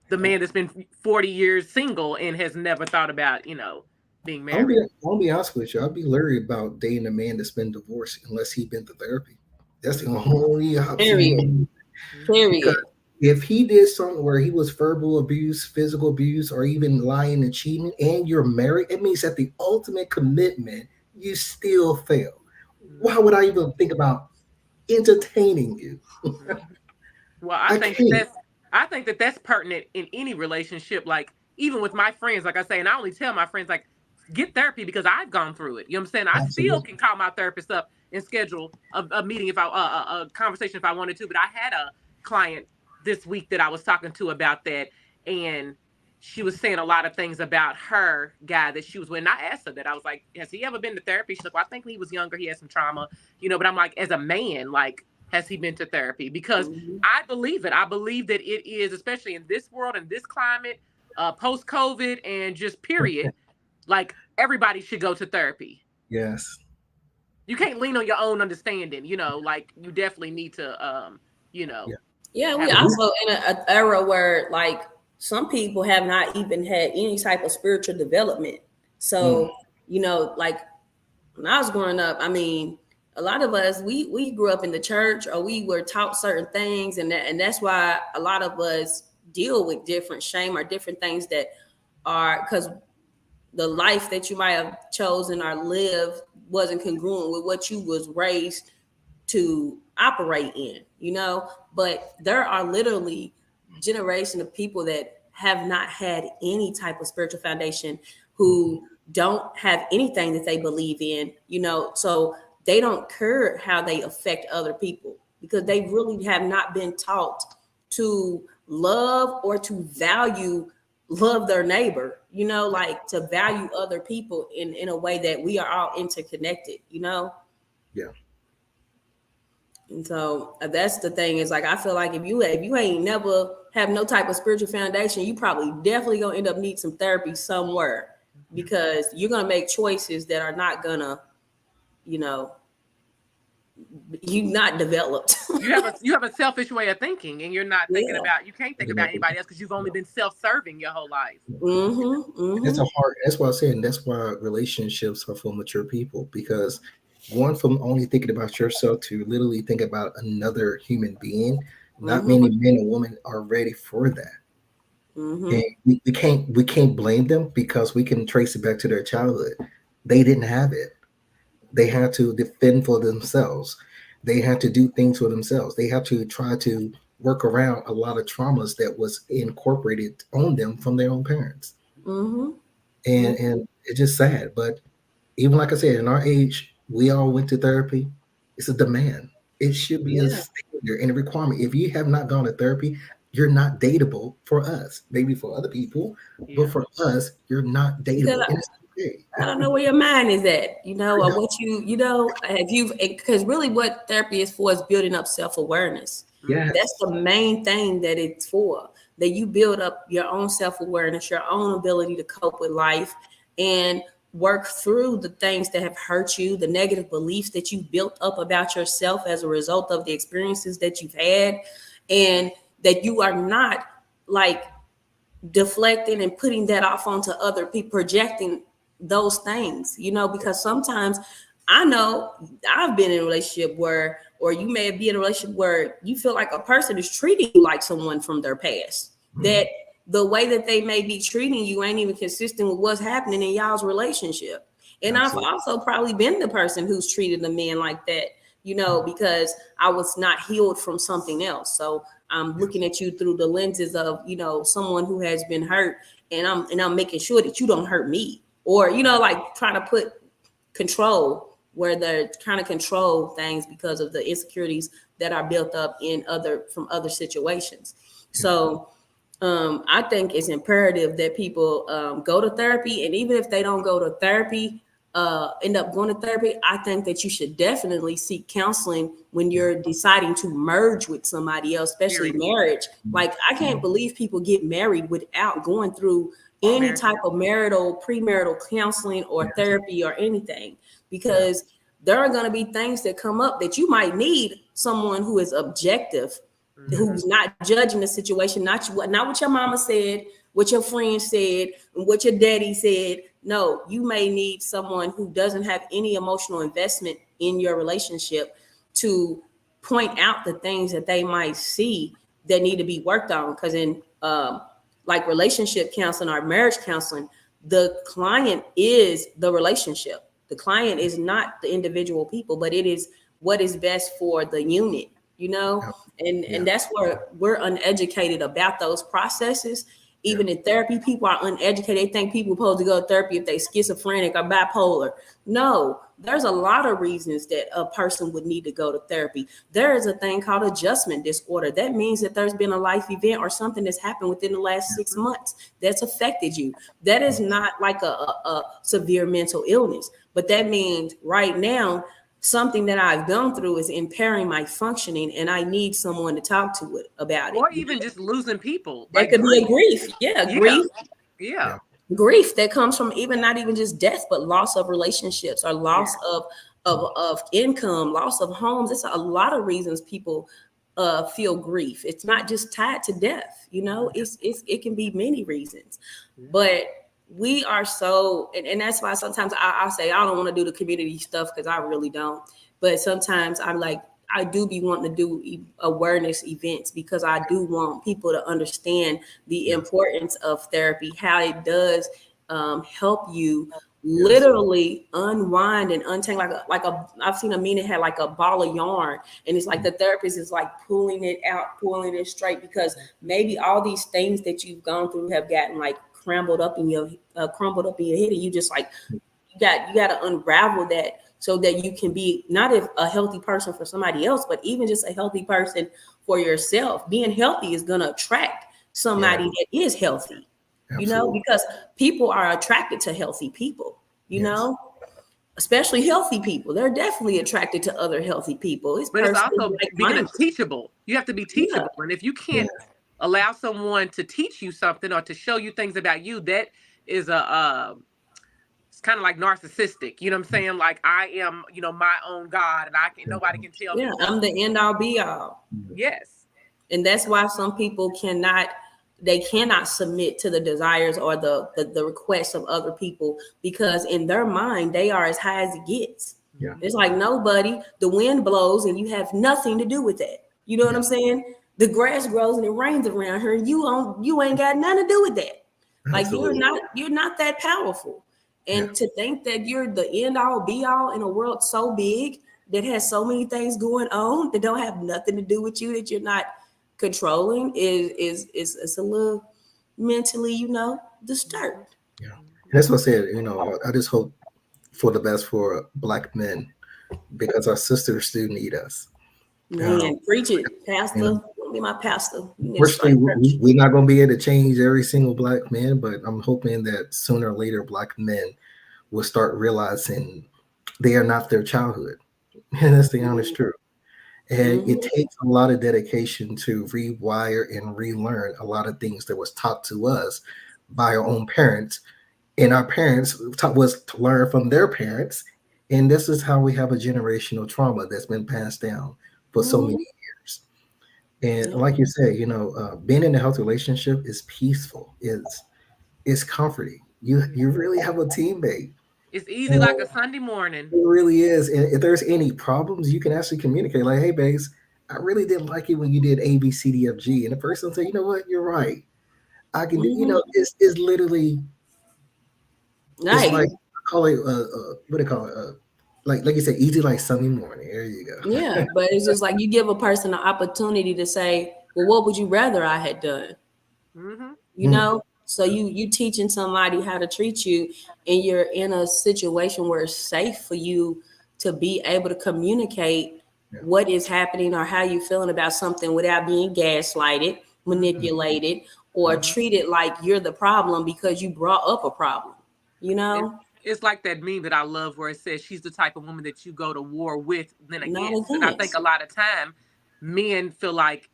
the man that's been 40 years single and has never thought about, you know, being married. I'll be honest with you. I'll be leery about dating a man that's been divorced unless he's been to therapy. That's the only option. Period. If he did something where he was verbal abuse, physical abuse, or even lying and cheating, and you're married, it means that the ultimate commitment, you still fail. Why would I even think about entertaining you? Well, I think that's pertinent in any relationship. Like, even with my friends, like I say, and I only tell my friends, like, get therapy because I've gone through it. You know what I'm saying? I still can call my therapist up and schedule a meeting if a conversation if I wanted to. But I had a client this week that I was talking to about that, and she was saying a lot of things about her guy that she was with. And I asked her that. I was like, has he ever been to therapy? She's like, well, I think when he was younger, he had some trauma, you know, but I'm like, as a man, like, has he been to therapy? Because I believe it. I believe that it is, especially in this world, in this climate, post-COVID and just period, like, everybody should go to therapy. Yes. You can't lean on your own understanding, you know, like, you definitely need to, you know. Yeah, we also in an era where, like, some people have not even had any type of spiritual development. So, you know, like, when I was growing up, I mean, a lot of us, we grew up in the church or we were taught certain things. And that's why a lot of us deal with different shame or different things that are because the life that you might have chosen or lived wasn't congruent with what you was raised to operate in, you know. But there are literally generation of people that have not had any type of spiritual foundation, who don't have anything that they believe in, you know, so they don't care how they affect other people because they really have not been taught to love or to love their neighbor, you know, like to value other people in a way that we are all interconnected, you know? Yeah. And so that's the thing is, like, I feel like if you ain't never have no type of spiritual foundation, you probably definitely gonna end up need some therapy somewhere because you're gonna make choices that are not gonna, you know, you not developed. You have a selfish way of thinking, and you're not thinking about. You can't think about anybody else because you've only been self-serving your whole life. That's why I said, and that's why relationships are for mature people, because going from only thinking about yourself to literally think about another human being, not many men and women are ready for that. And we can't blame them because we can trace it back to their childhood. They didn't have it. They had to defend for themselves. They had to do things for themselves. They had to try to work around a lot of traumas that was incorporated on them from their own parents. And it's just sad. But even like I said, in our age, we all went to therapy. It's a demand. It should be a standard and a requirement. If you have not gone to therapy, you're not dateable for us. Maybe for other people, but for us, you're not dateable. I don't know where your mind is at, you know, or what you know, because really what therapy is for is building up self-awareness. That's the main thing that it's for, that you build up your own self-awareness, your own ability to cope with life and work through the things that have hurt you, the negative beliefs that you built up about yourself as a result of the experiences that you've had, and that you are not like deflecting and putting that off onto other people, projecting those things, you know, because sometimes I know I've been in a relationship where, or you may be in a relationship where you feel like a person is treating you like someone from their past, that the way that they may be treating you ain't even consistent with what's happening in y'all's relationship. And I've also probably been the person who's treated a man like that, you know, because I was not healed from something else. So I'm looking at you through the lenses of, you know, someone who has been hurt, and I'm making sure that you don't hurt me. Or, you know, like trying to put control, where they're trying to control things because of the insecurities that are built up from other situations. So I think it's imperative that people go to therapy, and even if they don't go to therapy, end up going to therapy, I think that you should definitely seek counseling when you're deciding to merge with somebody else, especially marriage. Like, I can't believe people get married without going through any type of premarital counseling or therapy or anything, because there are going to be things that come up that you might need someone who is objective, who's not judging the situation, not what your mama said, what your friend said, and what your daddy said. No, you may need someone who doesn't have any emotional investment in your relationship to point out the things that they might see that need to be worked on. Because in like relationship counseling or marriage counseling, the client is the relationship. The client is not the individual people, but it is what is best for the unit, you know? And that's where we're uneducated about those processes. Even in therapy, people are uneducated. They think people are supposed to go to therapy if they schizophrenic or bipolar. No, there's a lot of reasons that a person would need to go to therapy. There is a thing called adjustment disorder. That means that there's been a life event or something that's happened within the last 6 months that's affected you. That is not like a severe mental illness, but that means right now, something that I've gone through is impairing my functioning, and I need someone to talk to it about it. Or even just losing people. That could be a grief. Grief. Yeah. Grief that comes from not even just death, but loss of relationships or loss of income, loss of homes. It's a lot of reasons people feel grief. It's not just tied to death, you know, it can be many reasons. But we are so, and that's why sometimes I say I don't want to do the community stuff, because I really don't. But sometimes I'm like, I do be wanting to do awareness events, because I do want people to understand the importance of therapy, how it does help you literally unwind and untangle. I've seen a man that had like a ball of yarn, and it's like the therapist is like pulling it out, pulling it straight, because maybe all these things that you've gone through have gotten like crumbled up in your head, and you just like you got to unravel that, so that you can be not a healthy person for somebody else, but even just a healthy person for yourself. Being healthy is going to attract somebody that is healthy. Absolutely. You know, because people are attracted to healthy people, you know, especially healthy people. They're definitely attracted to other healthy people. But it's also being teachable. You have to be teachable. And if you can't allow someone to teach you something or to show you things about you, that is it's kind of like narcissistic. You know what I'm saying? Like, I am, you know, my own God, and nobody can tell me. Yeah, I'm the end all be all. Yes. And that's why some people cannot submit to the desires or the requests of other people, because in their mind they are as high as it gets. It's like, nobody, the wind blows and you have nothing to do with that. You know what I'm saying? The grass grows and it rains around here. You ain't got nothing to do with that. Like, you're not that powerful. And to think that you're the end all be all in a world so big that has so many things going on that don't have nothing to do with you, that you're not controlling, is a little mentally, you know, disturbed. Yeah. And that's what I said, you know, I just hope for the best for Black men, because our sisters do need us. Man, preach it, Pastor. You know, be my pastor. Fortunately, we're not going to be able to change every single Black man, but I'm hoping that sooner or later Black men will start realizing they are not their childhood. And that's the honest truth. And it takes a lot of dedication to rewire and relearn a lot of things that was taught to us by our own parents. And our parents taught us to learn from their parents. And this is how we have a generational trauma that's been passed down for so many years. And like you said, you know, being in a healthy relationship is peaceful. It's comforting. You really have a teammate. It's easy, like a Sunday morning. It really is. And if there's any problems, you can actually communicate. Like, hey, babes, I really didn't like it when you did A, B, C, D, F, G. And the person will say, you know what, you're right. I can do, you know, it's literally, it's like, call it, what do they call it? Like you said, easy like Sunday morning. There you go. Yeah, but it's just like you give a person an opportunity to say, well, what would you rather I had done? You know, So you teaching somebody how to treat you, and you're in a situation where it's safe for you to be able to communicate what is happening or how you feeling about something without being gaslighted, manipulated, or treated like you're the problem because you brought up a problem. You know? It's like that meme that I love where it says she's the type of woman that you go to war with than Not against. And I think against. a lot of time men feel like,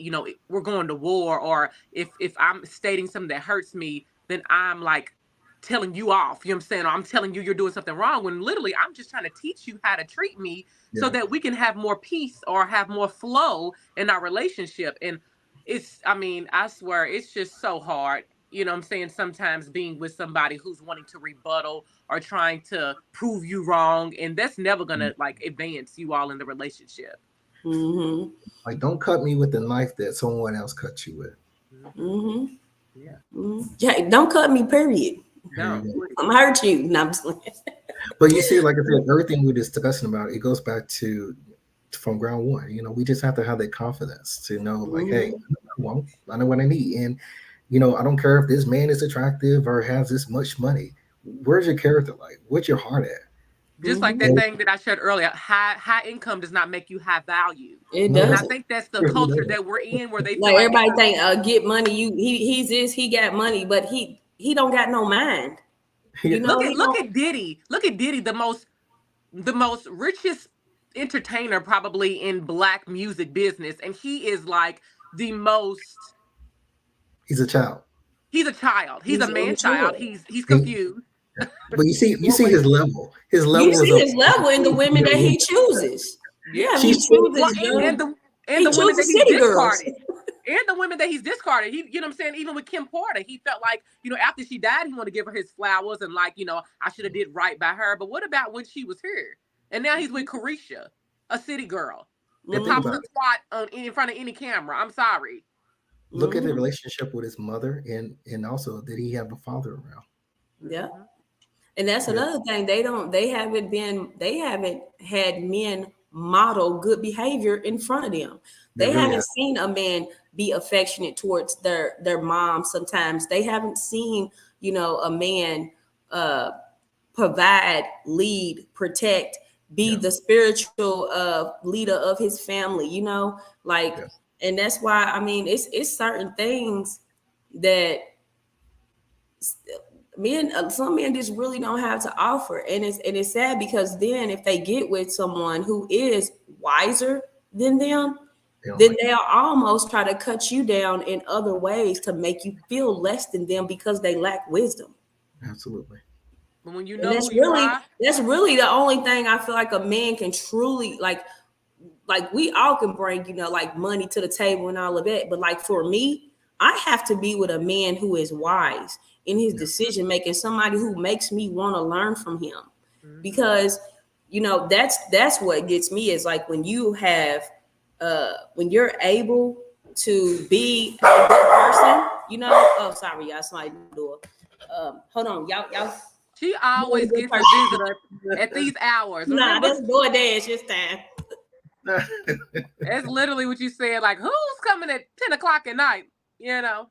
we're going to war, or if I'm stating something that hurts me, then I'm like telling you off. You know what I'm saying? Or I'm telling you you're doing something wrong, when literally I'm just trying to teach you how to treat me so that we can have more peace or have more flow in our relationship. And I swear it's just so hard. You know what I'm saying? Sometimes being with somebody who's wanting to rebuttal or trying to prove you wrong. And that's never going to like advance you all in the relationship. Mm-hmm. Like, don't cut me with the knife that someone else cut you with. Mm-hmm. Yeah. Mm-hmm. Yeah, don't cut me, period. No. I'm hurt you. No, I'm just But you see, like I said, everything we're discussing about, it goes back to from ground one. We just have to have that confidence to know, like, hey, I know what I need. And, I don't care if this man is attractive or has this much money. Where's your character like? What's your heart at? Just like that thing that I shared earlier, high income does not make you high value. It And I doesn't. think that's the culture that we're in, where they feel Like like everybody think, get money. He's this, he got money, but he don't got no mind. Look at Diddy. Look at Diddy, the most richest entertainer probably in Black music business, and he is like the most. He's a child. He's a child. He's a man child. He's confused. But you see his level. His level. You see his level in the women that he chooses. Yeah, he chooses and the women that he's discarded. And the women that he's discarded. He, you know what I'm saying? Even with Kim Porter, he felt like, after she died, he wanted to give her his flowers and like, I should have did right by her. But what about when she was here? And now he's with Quisha, a city girl that pops a twat in front of any camera. I'm sorry. Look at the relationship with his mother, and also did he have a father around? Yeah. And that's another thing. They haven't had men model good behavior in front of them. They haven't seen a man be affectionate towards their mom. Sometimes they haven't seen, a man provide, lead, protect, be the spiritual leader of his family, and that's why, it's certain things that some men just really don't have to offer, and it's sad, because then if they get with someone who is wiser than them, then they'll almost try to cut you down in other ways to make you feel less than them because they lack wisdom. Absolutely. But when that's really the only thing I feel like a man can truly like we all can bring, like money to the table and all of that, but like for me, I have to be with a man who is wise in his decision making, somebody who makes me want to learn from him. Because that's what gets me, is like when you have when you're able to be a good person, oh sorry, y'all, somebody at the door. Hold on, y'all. She always gets a visitor at these hours. Nah, that's DoorDash this time. That's literally what you said. Like, who's coming at 10 o'clock at night? Yeah.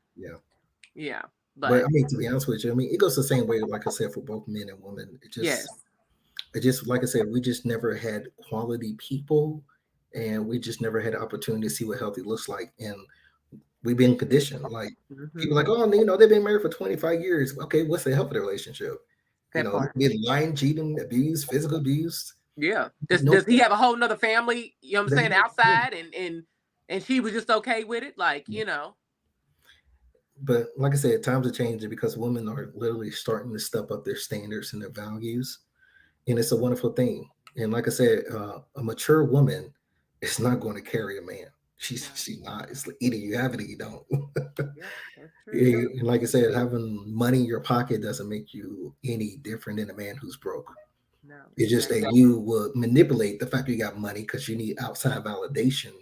But to be honest with you, it goes the same way, like I said, for both men and women. It just like I said, we just never had quality people, and we just never had the opportunity to see what healthy looks like. And we've been conditioned. Like people like, oh, they've been married for 25 years. Okay, what's the health of the relationship? Been lying, cheating, abuse, physical abuse. Yeah. Does he have a whole nother family, I'm saying, outside, and she was just okay with it? Like, But like I said, times are changing because women are literally starting to step up their standards and their values. And it's a wonderful thing. And like I said, a mature woman is not going to carry a man. She's not. It's like either you have it or you don't. And like I said, having money in your pocket doesn't make you any different than a man who's broke. No, it's just that you will manipulate the fact that you got money because you need outside validation,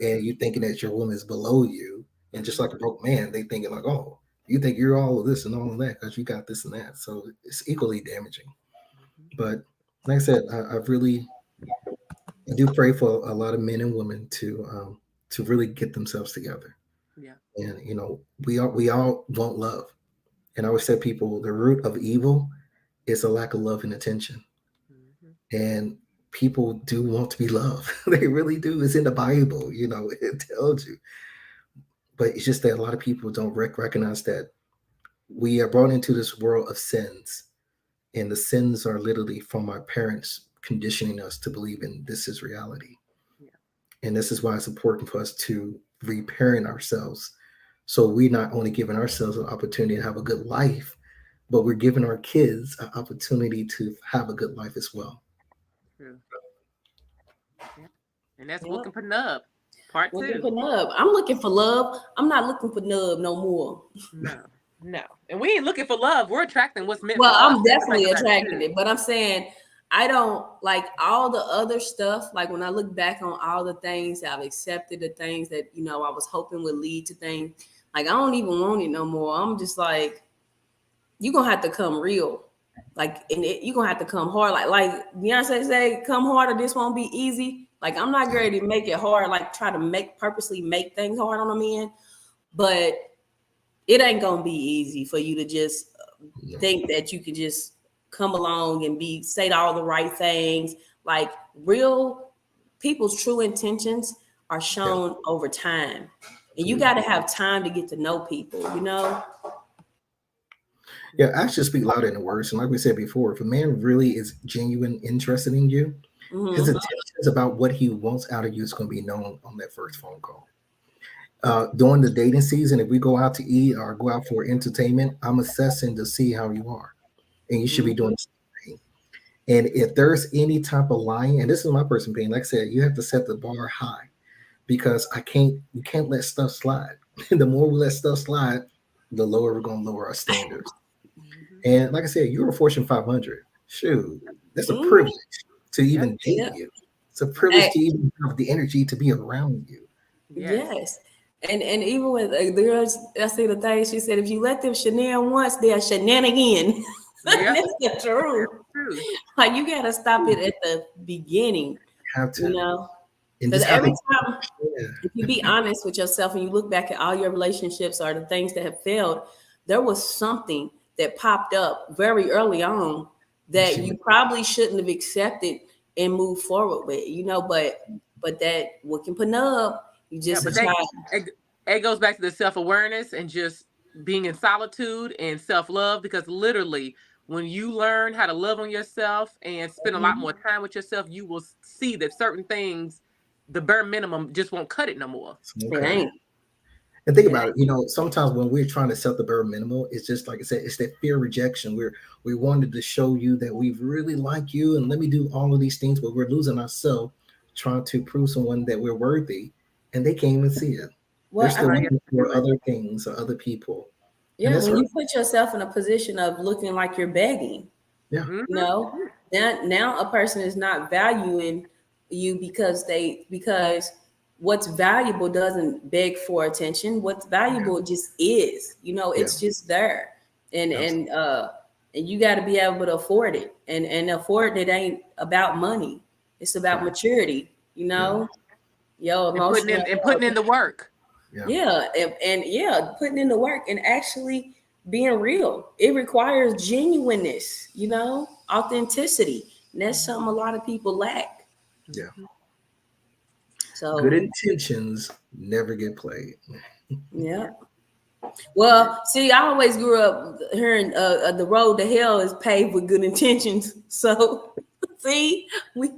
and you thinking that your woman is below you. And just like a broke man, they thinking like, oh, you think you're all of this and all of that because you got this and that. So it's equally damaging. But like I said, I do pray for a lot of men and women to really get themselves together. Yeah. And we all want love, And I always tell people the root of evil is a lack of love and attention. And people do want to be loved. They really do. It's in the Bible, it tells you. But it's just that a lot of people don't recognize that we are brought into this world of sins. And the sins are literally from our parents conditioning us to believe in this is reality. Yeah. And this is why it's important for us to reparent ourselves. So we're not only giving ourselves an opportunity to have a good life, but we're giving our kids an opportunity to have a good life as well. True. Yeah. And that's Wookin Pa Nub, part 2. Wookin Pa Nub. I'm looking for love. I'm not looking for nub no more. No. And we ain't looking for love. We're attracting what's meant for us. I'm definitely attracting it. But I'm saying I don't like all the other stuff. Like when I look back on all the things that I've accepted, the things that, I was hoping would lead to things, like I don't even want it no more. I'm just like, you're going to have to come real. Like, and you're going to have to come hard. Like Beyonce say, come harder. This won't be easy. Like, I'm not ready to make it hard. Like try to purposely make things hard on a man. But it ain't going to be easy for you to just think that you can just come along and say all the right things. Like real people's true intentions are shown over time. And you got to have time to get to know people, Yeah, actions speak louder than words. And like we said before, if a man really is genuine interested in you, his intentions about what he wants out of you is going to be known on that first phone call. During the dating season, if we go out to eat or go out for entertainment, I'm assessing to see how you are. And you should be doing the same thing. And if there's any type of lying, and this is my personal opinion, like I said, you have to set the bar high because you can't let stuff slide. The more we let stuff slide, the lower we're going to lower our standards. And like I said, you're a Fortune 500. Shoot, that's a privilege to even date you. It's a privilege to even have the energy to be around you. Yes. And even with the girls, I see the thing she said, if you let them shenan once, they'll shenan again. That's the truth. Like you gotta stop it at the beginning. Have to. Because every time, if you be honest with yourself and you look back at all your relationships or the things that have failed, there was something that popped up very early on that you probably shouldn't have accepted and moved forward with, but that Wookin Pa Nub, you just it goes back to the self-awareness and just being in solitude and self-love, because literally when you learn how to love on yourself and spend a lot more time with yourself, you will see that certain things, the bare minimum just won't cut it no more. It ain't. And think about it, sometimes when we're trying to set the bare minimum, it's just like I said, it's that fear of rejection. We wanted to show you that we really like you and let me do all of these things, but we're losing ourselves trying to prove someone that we're worthy, and they can't even see it. They're still looking for other things or other people. Yeah, when you put yourself in a position of looking like you're begging, now a person is not valuing you because what's valuable doesn't beg for attention. What's valuable just is, it's just there. And you got to be able to afford it. And affording it ain't about money. It's about maturity, Your emotional and putting in the work. Putting in the work and actually being real. It requires genuineness, authenticity. And that's something a lot of people lack. Yeah. So good intentions never get played. Yeah. Well, see, I always grew up hearing the road to hell is paved with good intentions. So see, we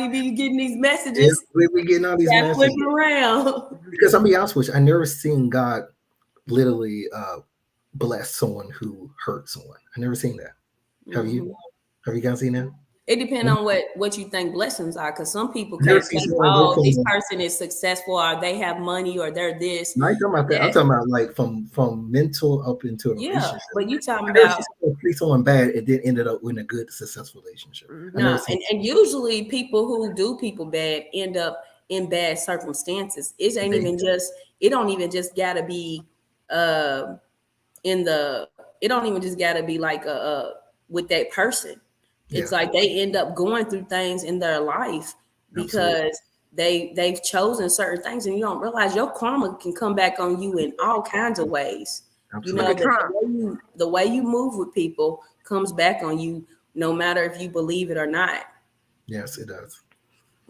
be getting these messages. Yeah, we getting all these messages. Flipping around. Because I'll be honest with you, I never seen God literally bless someone who hurt someone. I never seen that. Have you? Have you guys seen that? It depends on what you think blessings are, because some people can think, oh, this person is successful, or they have money, or they're this. No, I'm talking about that. I'm talking about like from mental up into a relationship. But you talking about someone bad, it then ended up with a good, successful relationship. No, and usually people who do people bad end up in bad circumstances. It don't even just gotta be it don't even just gotta be like with that person. It's like they end up going through things in their life because they've chosen certain things, and you don't realize your karma can come back on you in all kinds of ways. Absolutely. The way you move with people comes back on you, no matter if you believe it or not. Yes, it does.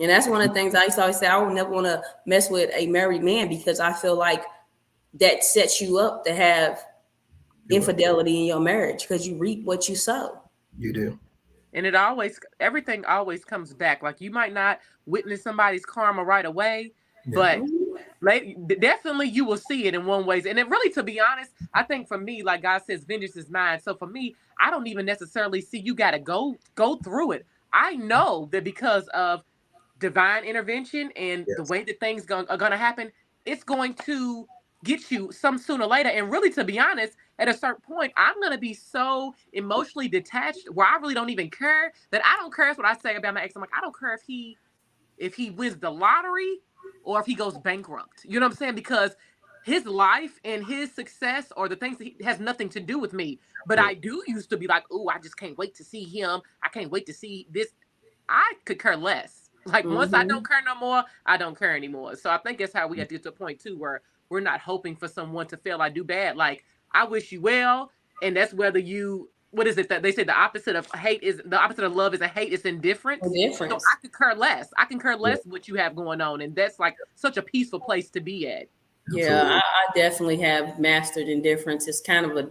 And that's one of the things I used to always say. I would never want to mess with a married man because I feel like that sets you up to have infidelity in your marriage because you reap what you sow. You do. And everything always comes back. Like you might not witness somebody's karma right away, but definitely you will see it in one way. And it really, to be honest, I think for me, like God says, vengeance is mine. So for me, I don't even necessarily see you got to go through it. I know that because of divine intervention and the way that things are going to happen, it's going to get you some sooner or later. And really, to be honest, at a certain point, I'm going to be so emotionally detached where I really don't even care that I don't care. That's what I say about my ex. I'm like, I don't care if he wins the lottery or if he goes bankrupt. You know what I'm saying? Because his life and his success or the things that he has nothing to do with me. But I do used to be like, oh, I just can't wait to see him. I can't wait to see this. I could care less. Like once I don't care no more, I don't care anymore. So I think that's how we got to get to a point too, where we're not hoping for someone to fail or do bad. Like I wish you well, and that's whether you. What is it that they say? The opposite of love is a hate. It's indifference. So I could care less. I can care less what you have going on, and that's like such a peaceful place to be at. Yeah, I definitely have mastered indifference. It's kind of a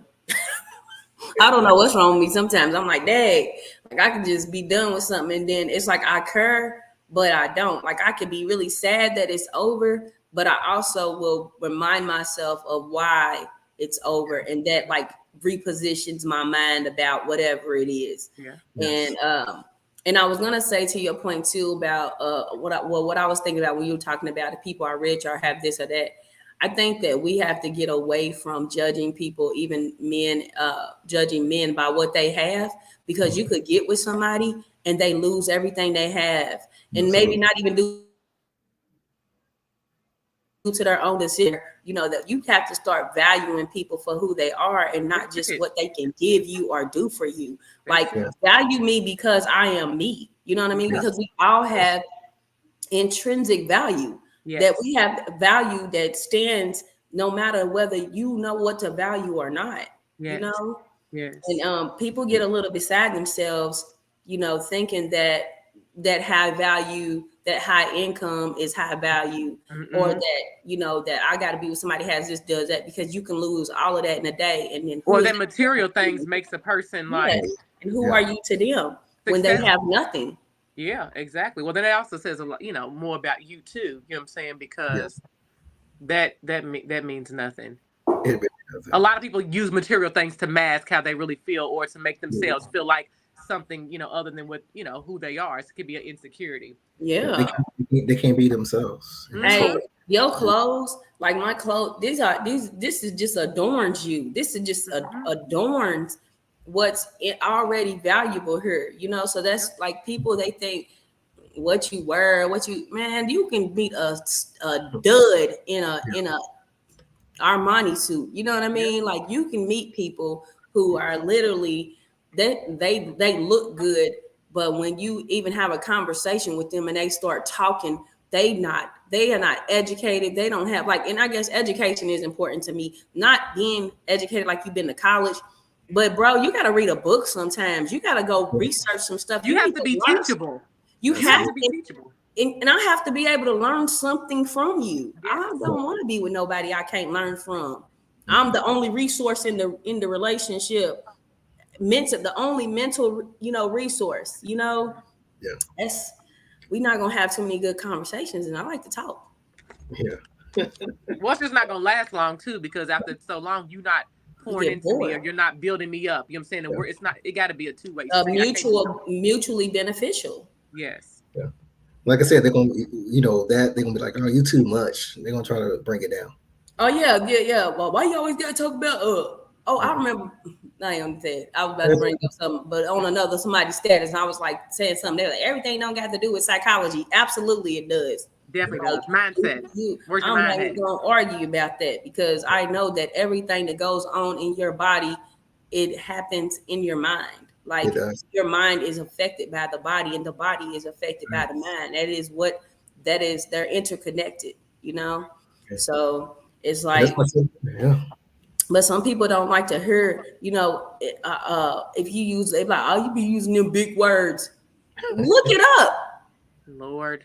I don't know what's wrong with me. Sometimes I'm like, dang, like I can just be done with something, and then it's like I care, but I don't. Like I could be really sad that it's over, but I also will remind myself of why it's over, and that like repositions my mind about whatever it is. Yeah. And I was gonna say to your point too about what I was thinking about when you were talking about if people are rich or have this or that. I think that we have to get away from judging people, even men, judging men by what they have, because you could get with somebody and they lose everything they have, and maybe not even do to their own decision. You know, that you have to start valuing people for who they are and not just what they can give you or do for you. Like value me because I am me. You know what I mean? Because we all have intrinsic value. That we have value that stands no matter whether you know what to value or not. You know? And people get a little beside themselves, you know, thinking that high value, that high income is high value, or that, you know, that I got to be with somebody who has this, does that, because you can lose all of that in a day. And then or that material things makes a person like, and who are you to them when they have nothing? Yeah, exactly. Well, then it also says a lot, you know, more about you too. You know what I'm saying? Because that means nothing. A lot of people use material things to mask how they really feel, or to make themselves feel like something, you know, other than what, you know, who they are. So it could be an insecurity. They can't be themselves. Hey, your clothes, like my clothes, this is just adorns you. This is just adorns what's already valuable here, you know. So that's like people, they think what you wear, man, you can meet a dud in a Armani suit, you know what I mean? Like you can meet people who are literally they look good, but when you even have a conversation with them and they start talking, they are not educated. They don't have and I guess education is important to me, not being educated like you've been to college. But bro, you got to read a book sometimes. You got to go research some stuff. You have to be teachable. You have to be teachable. And I have to be able to learn something from you. Yes. I don't want to be with nobody I can't learn from. I'm the only resource in the relationship. The only mental, you know, resource, you know. Yeah. We're not gonna have too many good conversations, and I like to talk. Yeah. Well, it's just not gonna last long too, because after so long, you're not pouring into me, or you're not building me up. You know what I'm saying? It's not. It got to be a two-way. Mutually beneficial. Yes. Yeah. Like I said, they're gonna, you know, they're gonna be like, oh, you too much. They're gonna try to bring it down. Oh yeah. Well, why you always gotta talk about I remember. I am dead. I was about to bring up something, but on somebody's status, and I was like saying something. They're like, everything don't got to do with psychology. Absolutely, it does. Definitely does. Mindset. I'm not even gonna argue about that, because I know that everything that goes on in your body, it happens in your mind. Like your mind is affected by the body, and the body is affected by the mind. They're interconnected, you know? So it's like, But some people don't like to hear, if you use, they like, oh, you be using them big words. Look it up. Lord.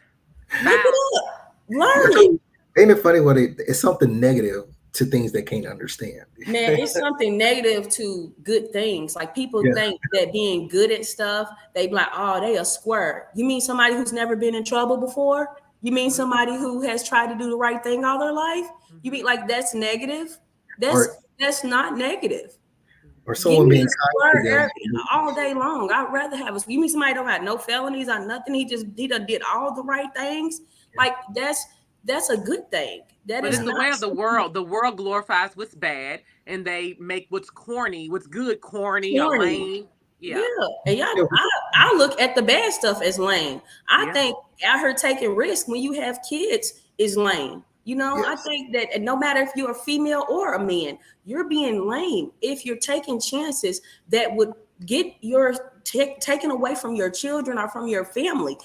Look it up. Learn it. Ain't it funny when it's something negative to things they can't understand? Man, it's something negative to good things. Like people think that being good at stuff, they be like, oh, they a square. You mean somebody who's never been in trouble before? You mean somebody who has tried to do the right thing all their life? You mean like that's negative? That's not negative. Or someone being kind to them all day long. I'd rather have you mean somebody don't have no felonies or nothing. He done did all the right things. Like that's a good thing. But it's the way of the world. The world glorifies what's bad, and they make what's good corny. Or lame. Yeah. And I look at the bad stuff as lame. I think out here taking risks when you have kids is lame. I think that no matter if you're a female or a man, you're being lame if you're taking chances that would get your taken away from your children or from your family.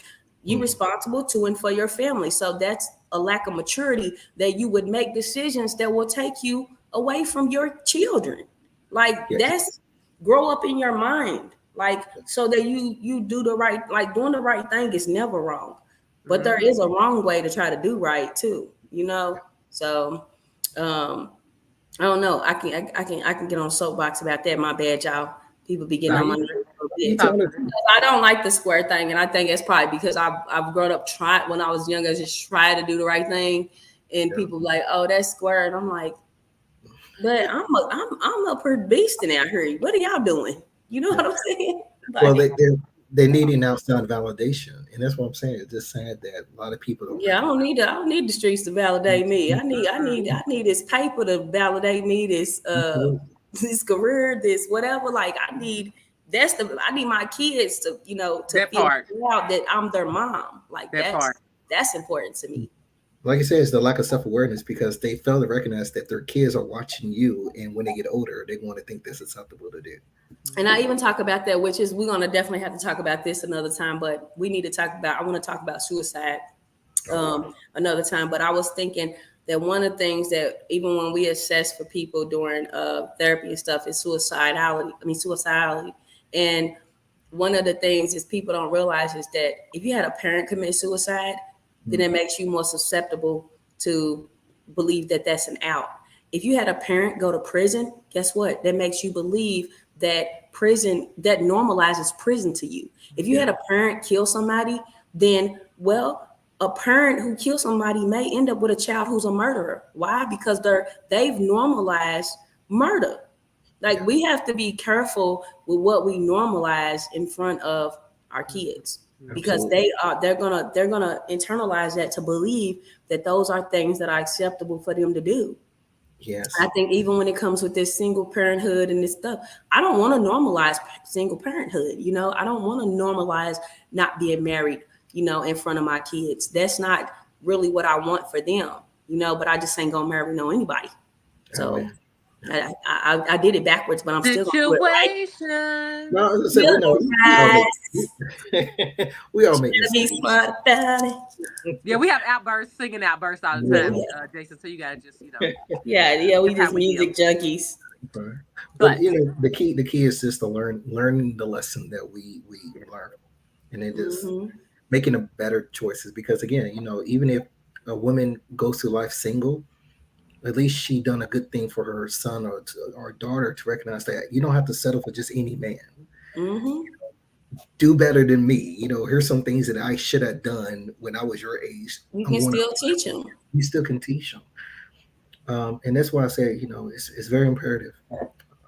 You're responsible to and for your family. So that's a lack of maturity that you would make decisions that will take you away from your children. Like that's grow up in your mind. Like so that you do the right, like doing the right thing is never wrong. But there is a wrong way to try to do right too. So I don't know. I can get on a soapbox about that. My bad, y'all. People be getting on my nerves a bit. I don't like the square thing, and I think it's probably because I've grown up trying when I was younger, just try to do the right thing, and people like, oh, that's square, and I'm like, but I'm a pretty beast in out here. What are y'all doing? You know what I'm saying? Like, well, they need an outside validation, and that's what I'm saying. It's just sad that a lot of people don't. Yeah, I don't need the streets to validate me. I need this paper to validate me. This career, this whatever. Like I need my kids to to feel proud that I'm their mom. Like that's important to me. Like I said, it's the lack of self-awareness because they fail to recognize that their kids are watching you, and when they get older, they want to think this is acceptable to do. And I even talk about that, which is we're gonna definitely have to talk about this another time, but we need to talk about. I want to talk about suicide another time. But I was thinking that one of the things that even when we assess for people during therapy and stuff is suicidality. And one of the things is people don't realize is that if you had a parent commit suicide, then it makes you more susceptible to believe that that's an out. If you had a parent go to prison, guess what? That makes you believe that prison, that normalizes prison to you. If you had a parent kill somebody, then, well, a parent who kills somebody may end up with a child who's a murderer. Why? Because they've normalized murder. Like we have to be careful with what we normalize in front of our kids. Because they're gonna internalize that to believe that those are things that are acceptable for them to do. Yes. I think even when it comes with this single parenthood and this stuff, I don't want to normalize single parenthood. I don't want to normalize not being married, in front of my kids. That's not really what I want for them, but I just ain't gonna marry anybody. So I did it backwards, but I'm still gonna do it right. No, we all make mistakes. Yeah, we have singing outbursts all the time, Jason. So you gotta just, Yeah, we just music junkies. But the key is just to learn the lesson that we learn, and then just making the better choices. Because again, even if a woman goes through life single, at least she done a good thing for her son or daughter to recognize that you don't have to settle for just any man. Do better than me. Here's some things that I should have done when I was your age. You can still teach them. You still can teach them. And that's why I say, it's very imperative.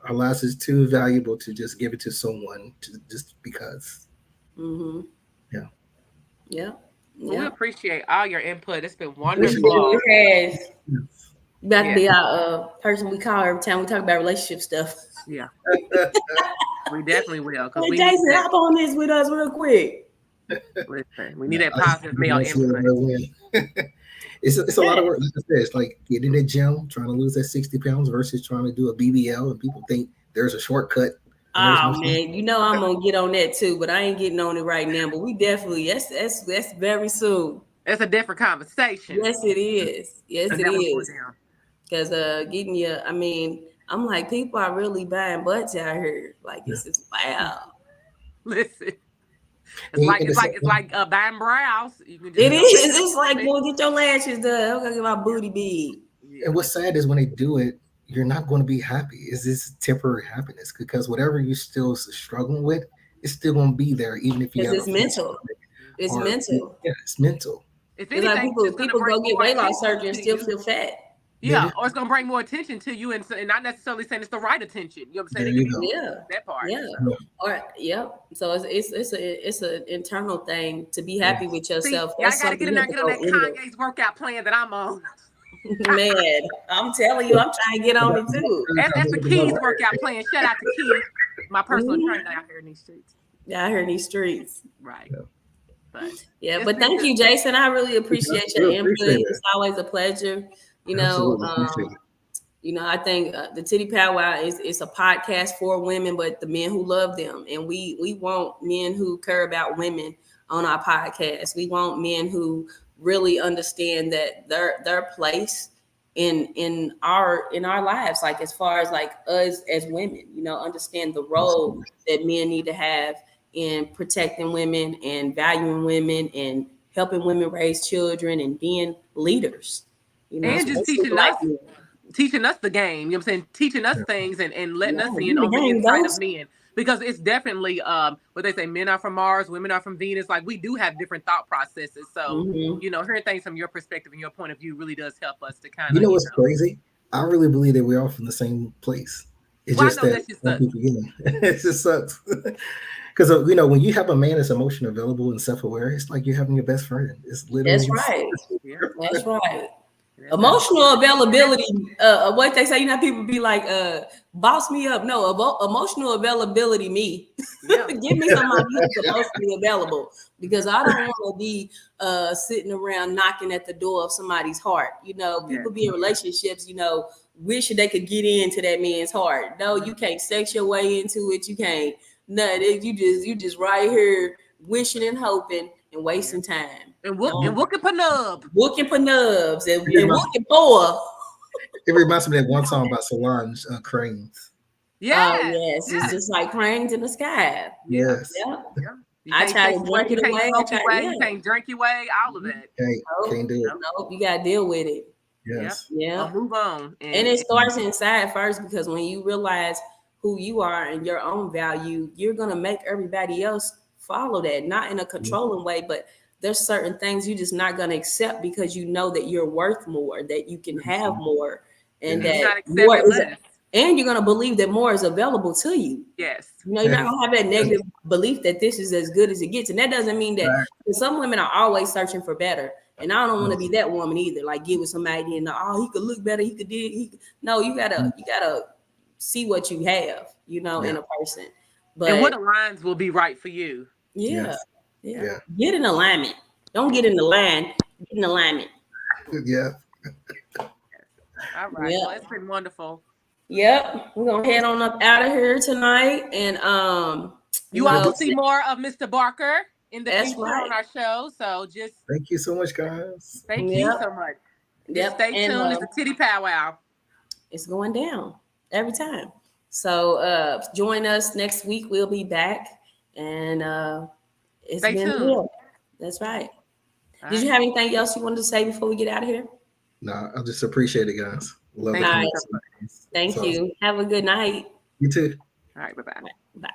Our lives is too valuable to just give it to someone just because. Yeah. Well, we appreciate all your input. It's been wonderful. It has. You got to be our person we call every time we talk about relationship stuff. Yeah. We definitely will. Hey, Jason, hop on this with us real quick. Listen, we need that positive male input. It's a lot of work. Like I said, it's like getting in the gym, trying to lose that 60 pounds versus trying to do a BBL, and people think there's a shortcut. Oh man, I'm gonna get on that too, but I ain't getting on it right now. But we definitely that's very soon. It's a different conversation. Yes, it is. Yes, it is. Because getting you, I'm like, people are really buying butts out here. Like, this is wow. Listen. It's like buying brows. You can just it is. It's like, go get your lashes done. I'm gonna get my booty big. Yeah. And what's sad is when they do it, you're not going to be happy. It's this temporary happiness because whatever you're still struggling with, it's still going to be there, even if you have. It's mental. It's mental. Yeah, it's mental. If anything, like people go get weight loss surgery and still feel fat. Yeah, or it's gonna bring more attention to you, and not necessarily saying it's the right attention. You know what I'm saying? Yeah, that part. Yeah, or So it's an internal thing to be happy with yourself. See, I gotta get on that Kanye's workout plan that I'm on. Man, I'm telling you, I'm trying to get on it too. That's the Keys workout plan. Shout out to Keys, my personal trainer out here in these streets. Yeah, out here in these streets. Right. Yeah. But thank you, Jason. I really appreciate your input. It's always a pleasure. You know, I think the Tiddy Pow Wow is a podcast for women, but the men who love them. And we want men who care about women on our podcast. We want men who really understand that their place in our lives, like as far as like us as women, understand the role that men need to have in protecting women and valuing women and helping women raise children and being leaders. And just teaching us the game, you know what I'm saying? Teaching us things and letting us in on the inside of men. Because it's definitely what they say, men are from Mars, women are from Venus. Like we do have different thought processes. So, hearing things from your perspective and your point of view really does help us to kind of what's crazy? I really believe that we're all from the same place. It's just that it just sucks. Because when you have a man that's emotionally available and self-aware, it's like you're having your best friend. It's literally That's right. Emotional availability, what they say, people be like, boss me up. No, emotional availability, me. Yeah. Give me somebody who's emotionally available, because I don't want to be sitting around knocking at the door of somebody's heart. People be in relationships, wishing they could get into that man's heart. No, you can't sex your way into it. You can't. Nothing. You just right here wishing and hoping and wasting time. And Wookin Pa Nub. Wookin Pa Nubs and Wookin Pa. It reminds me of that one song about Solange, Cranes. Yeah. Yes. It's just like cranes in the sky. Yes. Yeah. I try to drink it away. You can't drink your way, all of that. Can't do it. Nope, you gotta deal with it. Yes. Yeah. I'll move on. And it starts inside first, because when you realize who you are and your own value, you're gonna make everybody else follow that, not in a controlling way, but there's certain things you're just not going to accept, because you know that you're worth more, that you can have more, and that more is, and you're going to believe that more is available to you. Yes. You're not going to have that negative belief that this is as good as it gets. And that doesn't mean that some women are always searching for better. And I don't want to be that woman either. Like get with somebody and he could look better. No, you gotta see what you have, in a person. But and what aligns will be right for you. Yeah. Get in alignment. Don't get in the line. Get in alignment. Yeah. All right. Well, it's been wonderful. Yep. We're gonna head on up out of here tonight. And you all will see more of Mr. Barker in the future on our show. So just thank you so much, guys. Thank you so much. Yep. Stay tuned. It's the Tiddy Pow Wow. It's going down every time. So join us next week. We'll be back. And it's been good. That's right. Did you have anything else you wanted to say before we get out of here? No, I just appreciate it, guys. Love it. Thank you. Have a good night. You too. All right. Bye-bye. Bye.